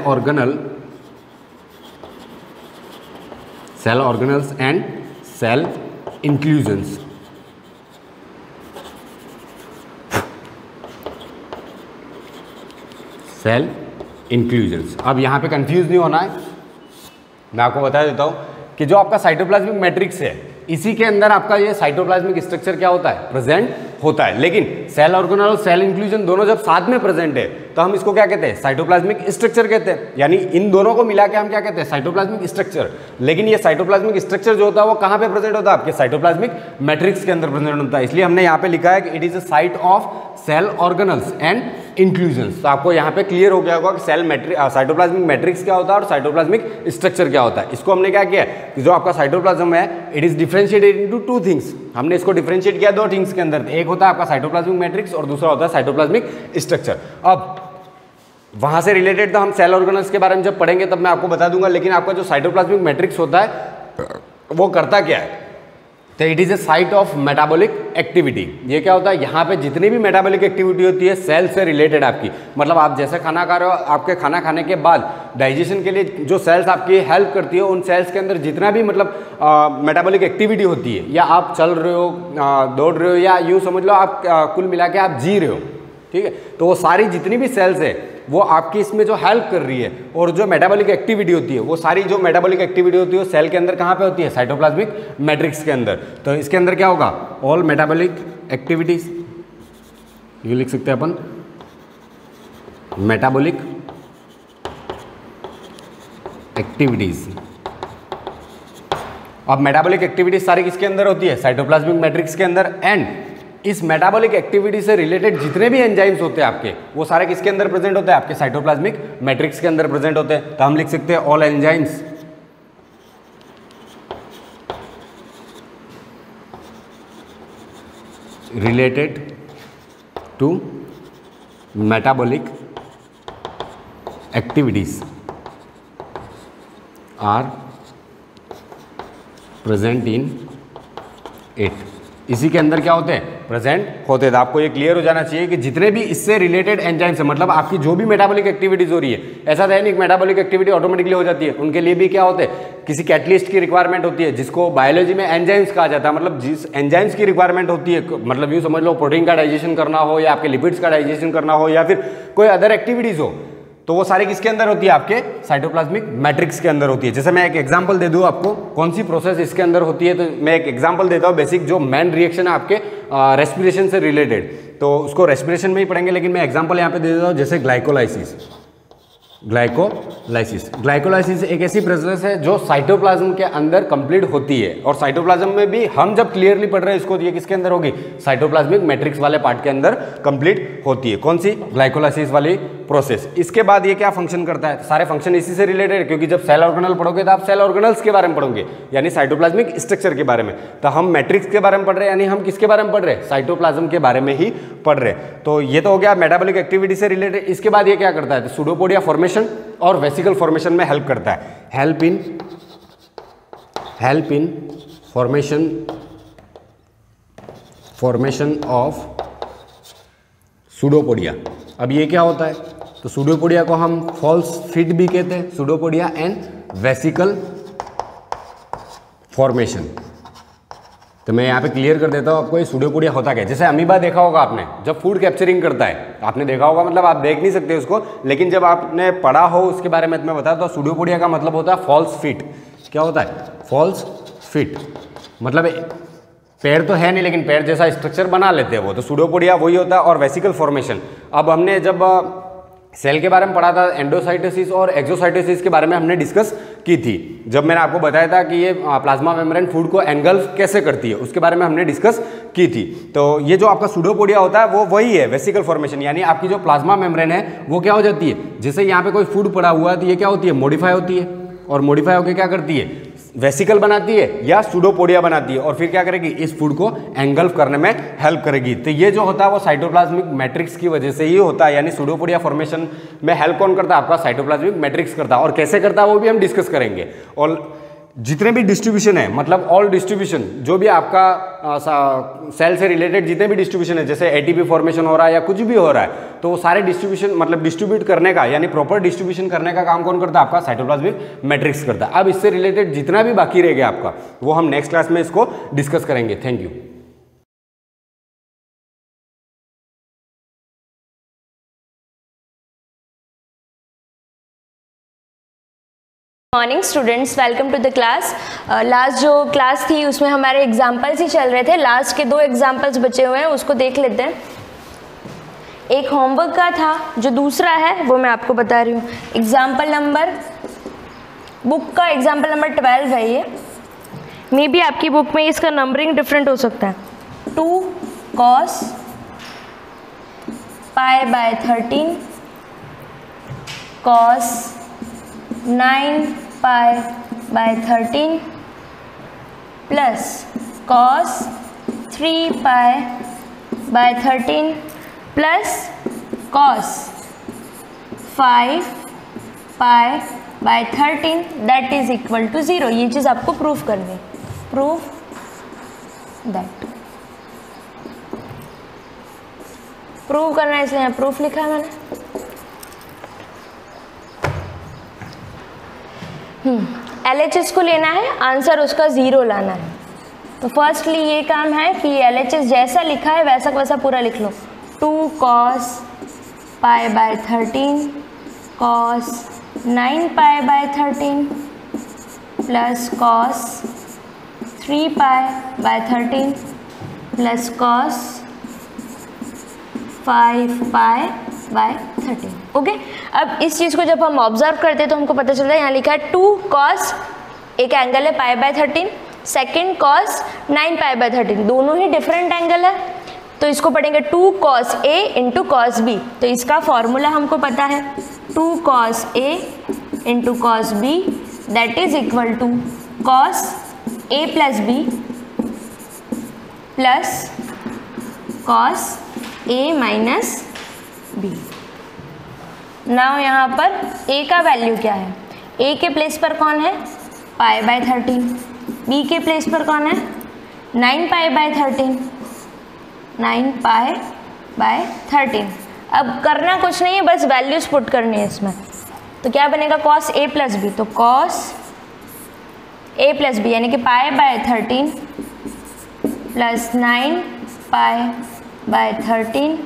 organelles and cell inclusions। Cell inclusions. अब यहाँ पे कंफ्यूज नहीं होना है, मैं आपको बता देता हूँ कि जो आपका साइटोप्लाज्मिक मैट्रिक्स है इसी के अंदर आपका ये साइटोप्लाज्मिक स्ट्रक्चर क्या होता है? प्रेजेंट होता है। लेकिन सेल ऑर्गेनल और सेल इंक्लूजन दोनों जब साथ में प्रेजेंट है तो हम इसको क्या कहते हैं, साइटोप्लाज्मिक स्ट्रक्चर कहते हैं। यानी इन दोनों को मिला के हम क्या कहते हैं, साइटोप्लाज्मिक स्ट्रक्चर। लेकिन ये साइटोप्लाज्मिक स्ट्रक्चर जो होता है वो कहाँ पे प्रेजेंट होता है, आपके साइटोप्लाज्मिक मैट्रिक्स के अंदर प्रेजेंट होता है। इसलिए हमने यहाँ पे लिखा है कि it is a site of cell organelles and inclusions. तो आपको यहाँ पे क्लियर हो गया होगा कि सेल साइटोप्लाज्मिक मैट्रिक्स क्या होता है और साइटोप्लाज्मिक स्ट्रक्चर क्या होता है। इसको हमने क्या किया कि जो आपका साइटोप्लाज्म है it is differentiated into two things. हमने इसको डिफरेंशिएट किया दो थिंग्स के अंदर, एक होता है आपका साइटोप्लाज्मिक मैट्रिक्स और दूसरा होता है साइटोप्लाज्मिक स्ट्रक्चर। अब वहां से रिलेटेड तो हम सेल ऑर्गेनल्स के बारे में जब पढ़ेंगे तब मैं आपको बता दूंगा, लेकिन आपका जो साइटोप्लाज्मिक मैट्रिक्स होता है वो करता क्या है, तो it is a site of metabolic activity. ये क्या होता है, यहाँ पे जितनी भी मेटाबॉलिक एक्टिविटी होती है सेल से रिलेटेड आपकी, मतलब आप जैसे खाना खा रहे हो, आपके खाना खाने के बाद डाइजेशन के लिए जो सेल्स आपकी हेल्प करती है, उन सेल्स के अंदर जितना भी मतलब मेटाबॉलिक एक्टिविटी होती है, या आप चल रहे हो, दौड़ रहे हो, या यूँ समझ लो आप कुल मिला के आप जी रहे हो, ठीक है, तो वो सारी जितनी भी सेल्स है वो आपकी इसमें जो हेल्प कर रही है, और जो मेटाबॉलिक एक्टिविटी होती है वो सारी जो मेटाबॉलिक एक्टिविटी होती है वो सेल के अंदर कहाँ पे होती है, साइटोप्लाज्मिक मैट्रिक्स के अंदर। तो इसके अंदर क्या होगा, ऑल मेटाबॉलिक एक्टिविटीज, ये लिख सकते हैं अपन मेटाबॉलिक एक्टिविटीज। अब मेटाबॉलिक एक्टिविटीज सारी किसके अंदर होती है, साइटोप्लाज्मिक मैट्रिक्स के अंदर। एंड इस मेटाबॉलिक एक्टिविटी से रिलेटेड जितने भी एंजाइम्स होते हैं आपके, वो सारे किसके अंदर प्रेजेंट होते हैं, आपके साइटोप्लाज्मिक मैट्रिक्स के अंदर प्रेजेंट होते हैं। तो हम लिख सकते हैं all enzymes related to metabolic activities are present in it. इसी के अंदर क्या होते हैं, प्रेजेंट होते हैं। तो आपको ये क्लियर हो जाना चाहिए कि जितने भी इससे रिलेटेड एंजाइम्स है, मतलब आपकी जो भी मेटाबॉलिक एक्टिविटीज हो रही है, ऐसा तो है नहीं मेटाबॉलिक एक्टिविटी ऑटोमेटिकली हो जाती है, उनके लिए भी क्या होते हैं, किसी कैटलिस्ट की रिक्वायरमेंट होती है, जिसको बायोलॉजी में एंजाइम्स कहा जाता है। मतलब जिस एंजाइम्स की रिक्वायरमेंट होती है, मतलब यूँ समझ लो प्रोटीन का डाइजेशन करना हो, या आपके लिपिड्स का डाइजेशन करना हो, या फिर कोई अदर एक्टिविटीज हो, तो वो सारी किसके अंदर होती है, आपके साइटोप्लाज्मिक मैट्रिक्स के अंदर होती है। जैसे मैं एक एग्जांपल दे दूं आपको कौन सी प्रोसेस इसके अंदर होती है, तो मैं एक एग्जांपल देता हूं बेसिक, जो मेन रिएक्शन है आपके रेस्पिरेशन से रिलेटेड, तो उसको रेस्पिरेशन में ही पढ़ेंगे, लेकिन मैं एग्जांपल यहाँ पे दे देता हूँ, जैसे ग्लाइकोलाइसिस। ग्लाइकोलाइसिस एक ऐसी प्रोसेस है जो साइटोप्लाज्म के अंदर कंप्लीट होती है, और साइटोप्लाज्म में भी हम जब क्लियरली पढ़ रहे हैं इसको, ये किसके अंदर होगी, साइटोप्लाज्मिक मैट्रिक्स वाले पार्ट के अंदर कंप्लीट होती है। कौन सी, ग्लाइकोलाइसिस वाली प्रोसेस। इसके बाद ये क्या फंक्शन करता है, सारे फंक्शन इसी से रिलेटेड है, क्योंकि जब सेल ऑर्गेनल पढ़ोगे तो आप सेल ऑर्गेनल्स के बारे में पढ़ोगे, यानी साइटोप्लाज्मिक स्ट्रक्चर के बारे में। तो हम मैट्रिक्स के बारे में पढ़ रहे हैं, यानी हम किसके बारे में पढ़ रहे हैं, साइटोप्लाज्म के बारे में ही पढ़ रहे हैं। तो ये तो हो गया मेटाबॉलिक एक्टिविटी से रिलेटेड। इसके बाद ये क्या करता है, तो सूडोपोडिया फॉर्मेशन और वेसिकल फॉर्मेशन में हेल्प करता है, help in formation of pseudopodia. अब ये क्या होता है, तो सूडोपोडिया को हम फॉल्स फिट भी कहते हैं, सूडोपोडिया एंड वेसिकल फॉर्मेशन। तो मैं यहाँ पे क्लियर कर देता हूँ आपको ये सूडोपोडिया होता क्या है। जैसे अमीबा देखा होगा आपने, जब फूड कैप्चरिंग करता है, आपने देखा होगा, मतलब आप देख नहीं सकते उसको, लेकिन जब आपने पढ़ा हो उसके बारे में मैं बताता हूँ। सूडोपोडिया का मतलब होता है फॉल्स फिट। क्या होता है, फॉल्स फिट, मतलब पैर तो है नहीं लेकिन पैर जैसा स्ट्रक्चर बना लेते हैं वो, तो सूडोपोडिया वही होता है। और वेसिकल फॉर्मेशन, अब हमने जब सेल के बारे में पढ़ा था, एंडोसाइटोसिस और एक्सोसाइटोसिस के बारे में हमने डिस्कस की थी, जब मैंने आपको बताया था कि ये प्लाज्मा मेम्ब्रेन फूड को एंगल्फ कैसे करती है, उसके बारे में हमने डिस्कस की थी। तो ये जो आपका सूडोपोडिया होता है वो वही है, वेसिकल फॉर्मेशन, यानी आपकी जो प्लाज्मा मेम्ब्रेन है वो क्या हो जाती है, जैसे यहाँ पे कोई फूड पड़ा हुआ है तो ये क्या होती है, मॉडिफाई होती है, और मॉडिफाई होकर क्या करती है, वेसिकल बनाती है या सूडोपोडिया बनाती है, और फिर क्या करेगी, इस फूड को एंगल्फ करने में हेल्प करेगी। तो ये जो होता है वो साइटोप्लाज्मिक मैट्रिक्स की वजह से ही होता है, यानी सूडोपोडिया फॉर्मेशन में हेल्प कौन करता है, आपका साइटोप्लाज्मिक मैट्रिक्स करता है। और कैसे करता है वो भी हम डिस्कस करेंगे। और जितने भी डिस्ट्रीब्यूशन है, मतलब ऑल डिस्ट्रीब्यूशन, जो भी आपका सेल से रिलेटेड जितने भी डिस्ट्रीब्यूशन है, जैसे एटीपी फॉर्मेशन हो रहा है या कुछ भी हो रहा है, तो वो सारे डिस्ट्रीब्यूशन, मतलब डिस्ट्रीब्यूट करने का, यानी प्रॉपर डिस्ट्रीब्यूशन करने का काम कौन करता है, आपका साइटोप्लाज्मिक मैट्रिक्स करता है। अब इससे रिलेटेड जितना भी बाकी रह गया आपका, वो हम नेक्स्ट क्लास में इसको डिस्कस करेंगे। Thank you. Morning students, welcome to the class. Last जो क्लास थी उसमें हमारे एग्जाम्पल्स ही चल रहे थे। लास्ट के 2 एग्जाम्पल्स बचे हुए हैं, उसको देख लेते हैं। एक होमवर्क का था, जो दूसरा है वो मैं आपको बता रही हूँ। एग्जाम्पल नंबर, बुक का एग्जाम्पल नंबर 12 है ये। मे बी आपकी बुक में इसका नंबरिंग डिफरेंट हो सकता है। 2 cos pi by 13 cos 9 pi by 13 plus cos 3 pi by 13 plus cos 5 pi by 13 that is equal to 0। ये चीज़ आपको प्रूफ करनी है। प्रूफ दैट, प्रूव करना है, इसलिए यहाँ प्रूफ लिखा है मैंने। LHS को लेना है, आंसर उसका 0 लाना है। तो फर्स्टली ये काम है कि LHS जैसा लिखा है वैसा वैसा पूरा लिख लो। 2 cos pi by 13 cos 9 pi by 13 plus cos 3 pi by 13 plus cos 5 pi by 13। Okay, अब इस चीज़ को जब हम ऑब्जर्व करते हैं तो हमको पता चलता है, यहाँ लिखा है 2 cos, एक एंगल है पाई by 13, second cos 9 pi by 13, दोनों ही डिफरेंट एंगल है। तो इसको पढ़ेंगे 2 cos A into cos B। तो इसका फॉर्मूला हमको पता है, 2 cos A into cos B that is equal to cos A plus B plus cos A minus B। Now यहाँ पर A का वैल्यू क्या है? A के प्लेस पर कौन है? पाई बाय 13। B के प्लेस पर कौन है? 9 पाई बाय 13। 9 pi by 13। अब करना कुछ नहीं है, बस वैल्यूज पुट करनी है इसमें। तो क्या बनेगा? cos A plus B। तो cos A प्लस B यानी कि पाई बाय 13 प्लस 9 पाई बाय 13,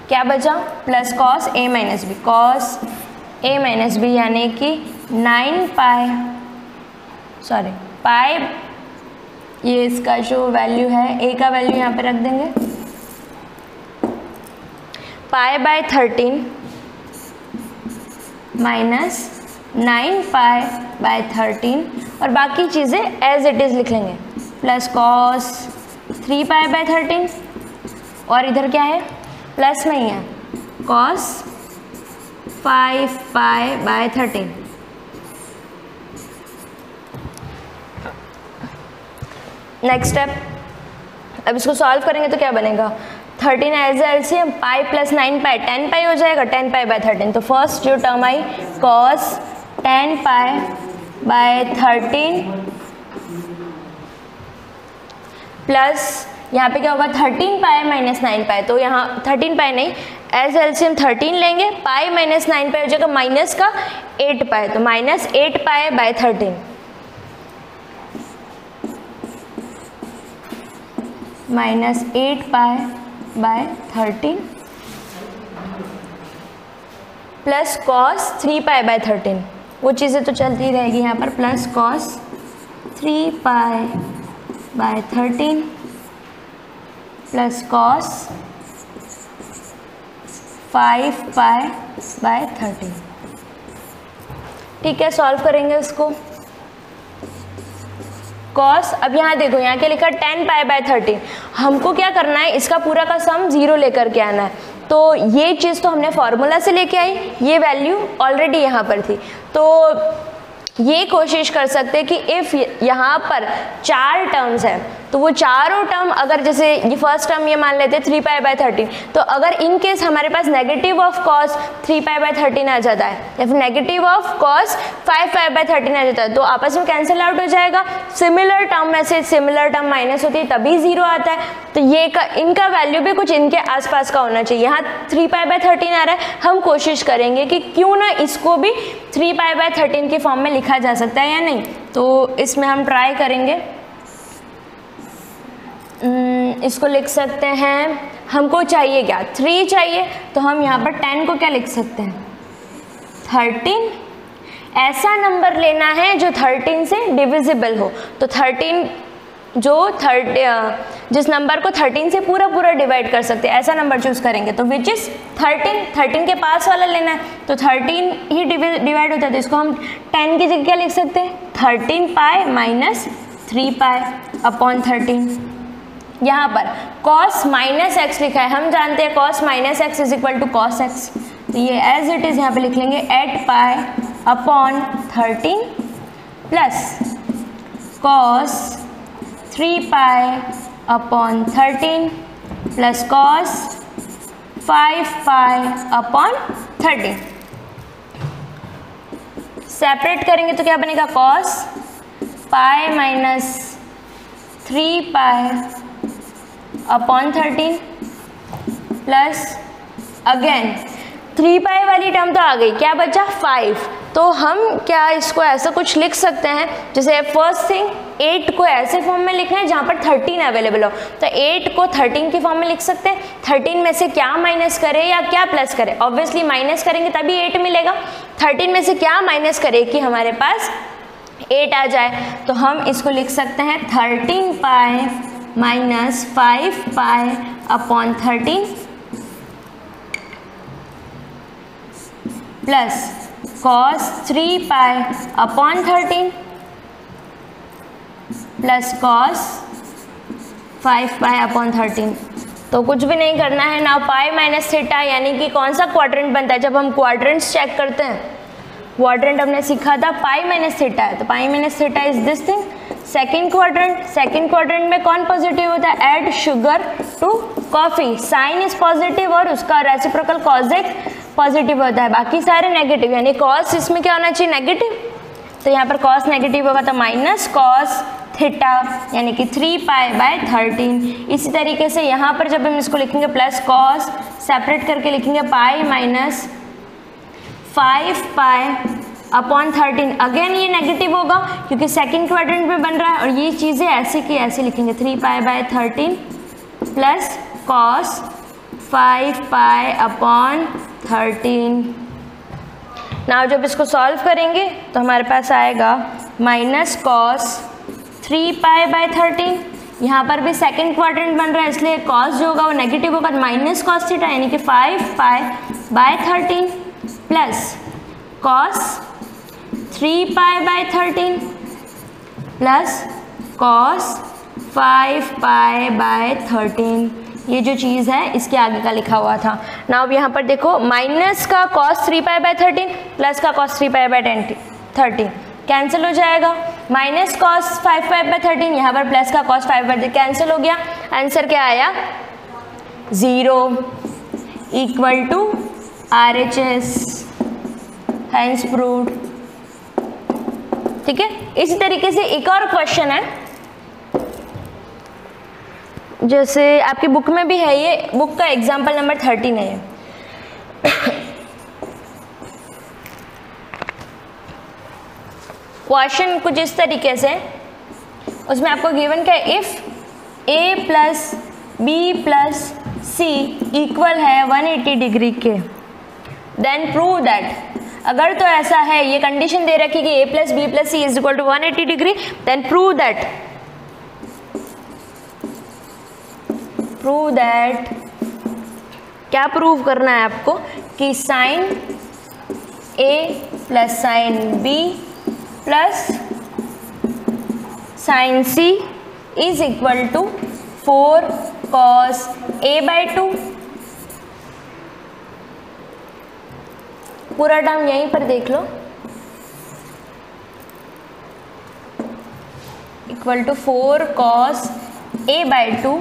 क्या बचा? Plus cos A minus B। cos A minus B यानी कि 9 पाई, सॉरी पाई, ये इसका जो वैल्यू है A का वैल्यू यहाँ पे रख देंगे, पाई बाय 13 माइनस 9 पाई बाय 13 और बाकी चीज़ें एज इट इज़ लिख लेंगे। प्लस cos 3 पाई बाय 13 और इधर क्या है? प्लस में ही है cos 5 pi by 13। Next step, अब इसको सॉल्व करेंगे तो क्या बनेगा? 13 एज एलसीएम, पाई प्लस 9 पाई 10 पाई हो जाएगा, 10 पाई बाय 13। तो फर्स्ट जो term I cos 10 pi by 13 plus यहाँ पे क्या होगा? 13 पाई माइनस 9 पाई। तो यहाँ 13 पाई नहीं, एज एलसीएम 13 लेंगे, पाई माइनस 9 पाई हो जाएगा माइनस का 8 पाई। तो minus 8 pi by 13 minus 8 pi by 13 plus cos 3 pi by 13। वो चीज़ें तो चलती रहेगी यहाँ पर। Plus cos 3 pi by 13 plus cos 5 pi by 13। ठीक है, सॉल्व करेंगे इसको। cos, अब यहाँ देखो, यहाँ क्या लिखा? 10 पाई बाय 13। हमको क्या करना है? इसका पूरा का सम 0 लेकर के आना है। तो ये चीज़ तो हमने फॉर्मूला से लेके आई, ये वैल्यू ऑलरेडी यहाँ पर थी। तो ये कोशिश कर सकते हैं कि इफ़ यहाँ पर 4 टर्म्स हैं तो वो चारों टर्म, अगर जैसे ये फर्स्ट टर्म ये मान लेते 3 पाई बाय 13, तो अगर इन केस हमारे पास negative of cos 3 pi by 13 आ जाता है या फिर negative of cos 5 pi by 13 आ जाता है तो आपस में कैंसिल आउट हो जाएगा। सिमिलर टर्म में से सिमिलर टर्म माइनस होती है तभी 0 आता है। तो ये इनका वैल्यू भी कुछ इनके आसपास का होना चाहिए। यहाँ 3 पाई बाय 13 आ रहा है, हम कोशिश करेंगे कि क्यों ना इसको भी 3 पाई बाय 13 के फॉर्म में लिखा जा सकता है या नहीं। तो इसमें हम ट्राई करेंगे, इसको लिख सकते हैं, हमको चाहिए क्या? 3 चाहिए, तो हम यहाँ पर 10 को क्या लिख सकते हैं? 13 ऐसा नंबर लेना है जो 13 से डिविजिबल हो। तो 13 जिस नंबर को 13 से पूरा डिवाइड कर सकते हैं ऐसा नंबर चूज करेंगे। तो विच इज 13 के पास वाला लेना है, तो 13 ही डिवाइड होता है, तो इसको हम 10 की जगह क्या लिख सकते हैं, 13 पाई माइनस 3 पाई अपॉन 13। यहाँ पर cos माइनस एक्स लिखा है, हम जानते हैं cos minus X is equal to cos X, तो ये एज इट इज यहाँ पे लिख लेंगे 8 pi upon 13 plus cos 3 pi upon 13 plus cos 5 pi upon 13। Separate करेंगे तो क्या बनेगा, cos pi minus 3 pi upon 13 plus again 3 पाई वाली टर्म तो आ गई, क्या बचा 5। तो हम क्या इसको ऐसा कुछ लिख सकते हैं, जैसे फर्स्ट थिंग 8 को ऐसे फॉर्म में लिखना है जहाँ पर 13 अवेलेबल हो, तो 8 को 13 की फॉर्म में लिख सकते हैं। 13 में से क्या माइनस करें या क्या प्लस करें, ऑब्वियसली माइनस करेंगे तभी 8 मिलेगा। 13 में से क्या माइनस करें कि हमारे पास 8 आ जाए, तो हम इसको लिख सकते हैं 13 pi minus 5 pi upon 13 plus cos 3 pi upon 13 plus cos 5 pi upon 13। तो कुछ भी नहीं करना है ना, पाई माइनस थीटा यानी कि कौन सा क्वाड्रेंट बनता है, जब हम क्वाड्रेंट्स चेक करते हैं, क्वाड्रेंट हमने सीखा था पाई माइनस थीटा है, तो pi minus theta is this thing. Second quadrant में कौन पॉजिटिव होता है, add sugar to coffee, sine is positive और उसका रेसिप्रोकल कॉजेक पॉजिटिव होता है, बाकी सारे नेगेटिव, यानी कॉस इसमें क्या होना चाहिए, नेगेटिव। तो यहाँ पर कॉस नेगेटिव होगा तो माइनस कॉस थीटा यानी कि 3 पाई बाय 13। इसी तरीके से यहाँ पर जब हम इसको लिखेंगे प्लस कॉस, सेपरेट करके लिखेंगे pi minus 5 pi upon 13। Again ये नेगेटिव होगा क्योंकि सेकंड क्वाड्रेंट में बन रहा है, और ये चीज़ें ऐसे की ऐसे लिखेंगे 3 pi by 13 plus cos 5 pi upon 13। Now जब इसको सॉल्व करेंगे तो हमारे पास आएगा माइनस कॉस 3 पाई बाय 13। यहाँ पर भी सेकंड क्वाड्रेंट बन रहा है इसलिए कॉस जो होगा वो नेगेटिव होगा, माइनस कॉस थीटा यानी कि 5 pi by 13 plus cos 3 pi by 13 plus cos 5 pi by 13। ये जो चीज़ है इसके आगे का लिखा हुआ था। नाउ यहाँ पर देखो माइनस का cos 3 पाई बाय 13 प्लस का cos 3 पाई बाय 13 कैंसिल हो जाएगा, माइनस cos 5 पाई बाय 13 यहाँ पर प्लस का cos 5 बाय 13 कैंसिल हो गया। आंसर क्या आया, 0 equal to RHS, hence proved. ठीक है, इसी तरीके से एक और क्वेश्चन है, जैसे आपकी बुक में भी है, ये बुक का एग्जाम्पल नंबर 13 है। क्वेश्चन कुछ इस तरीके से, उसमें आपको गिवन क्या है, if a plus B plus C equal है 180 डिग्री के, देन प्रूव दैट। अगर तो ऐसा है, ये कंडीशन दे रखी कि a plus B plus C is equal to 180 degree, then prove that क्या प्रूव करना है आपको कि sine a plus sine b plus sine c is equal to 4 cos a by 2। पूरा टर्म यहीं पर देख लो, equal to 4 cos a by 2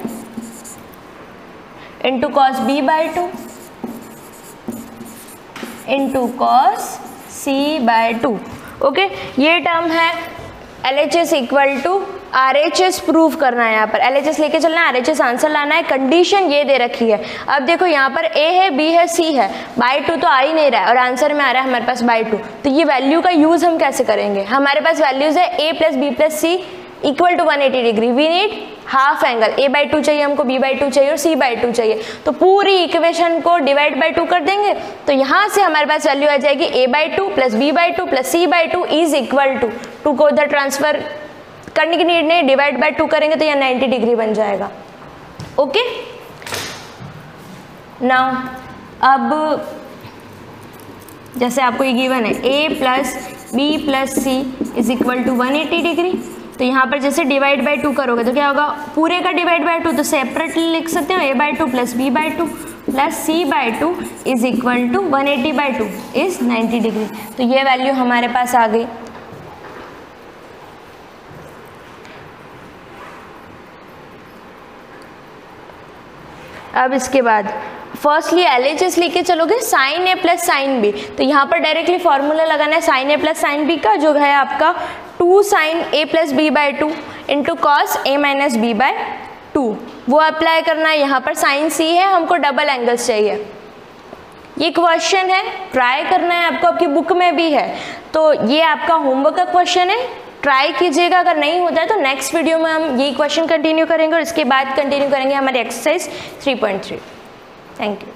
into cos b by 2 into cos c by 2। Okay, ये टर्म है LHS equal to RHS prove करना है। यहाँ पर LHS लेके चलना है, RHS आंसर लाना है। कंडीशन ये दे रखी है। अब देखो यहाँ पर A है, B है, C है, बाई 2 तो आ ही नहीं रहा है और आंसर में आ रहा है हमारे पास बाई 2। तो ये वैल्यू का यूज़ हम कैसे करेंगे, हमारे पास वैल्यूज़ है A plus B plus C equal to 180 degree. We need half angle a/2 चाहिए हमको, b/2 चाहिए और c/2 चाहिए, तो पूरी इक्वेशन को डिवाइड बाय 2 कर देंगे, तो यहाँ से हमारे पास वैल्यू आ जाएगी a/2 plus b/2 plus c/2 is equal to, 2 को उधर ट्रांसफर करने की नीड नहीं, डिवाइड बाय 2 करेंगे तो यह 90 डिग्री बन जाएगा। ओके, नाउ अब जैसे आपको ये गिवन है a plus b plus c is equal to 180 degree, तो यहाँ पर जैसे डिवाइड बाय 2 करोगे तो क्या होगा, पूरे का डिवाइड बाय 2 तो सेपरेटली लिख सकते हो, a/2 plus b/2 plus c/2 is equal to 180/2 is 90 degree, तो ये वैल्यू हमारे पास आ गई। अब इसके बाद फर्स्टली LHS लेके चलोगे sine A plus sine B, तो यहाँ पर डायरेक्टली फॉर्मूला लगाना है sine A plus sine B का, जो है आपका 2 sine A plus B by 2 into cos A minus B by 2, वो अप्लाई करना है। यहाँ पर साइन सी है, हमको डबल एंगल्स चाहिए। ये क्वेश्चन है, ट्राई करना है आपको, आपकी बुक में भी है, तो ये आपका होमवर्क का क्वेश्चन है, ट्राई कीजिएगा। अगर नहीं होता है तो नेक्स्ट वीडियो में हम ये क्वेश्चन कंटिन्यू करेंगे और इसके बाद कंटिन्यू करेंगे हमारी एक्सरसाइज 3.3। Thank you.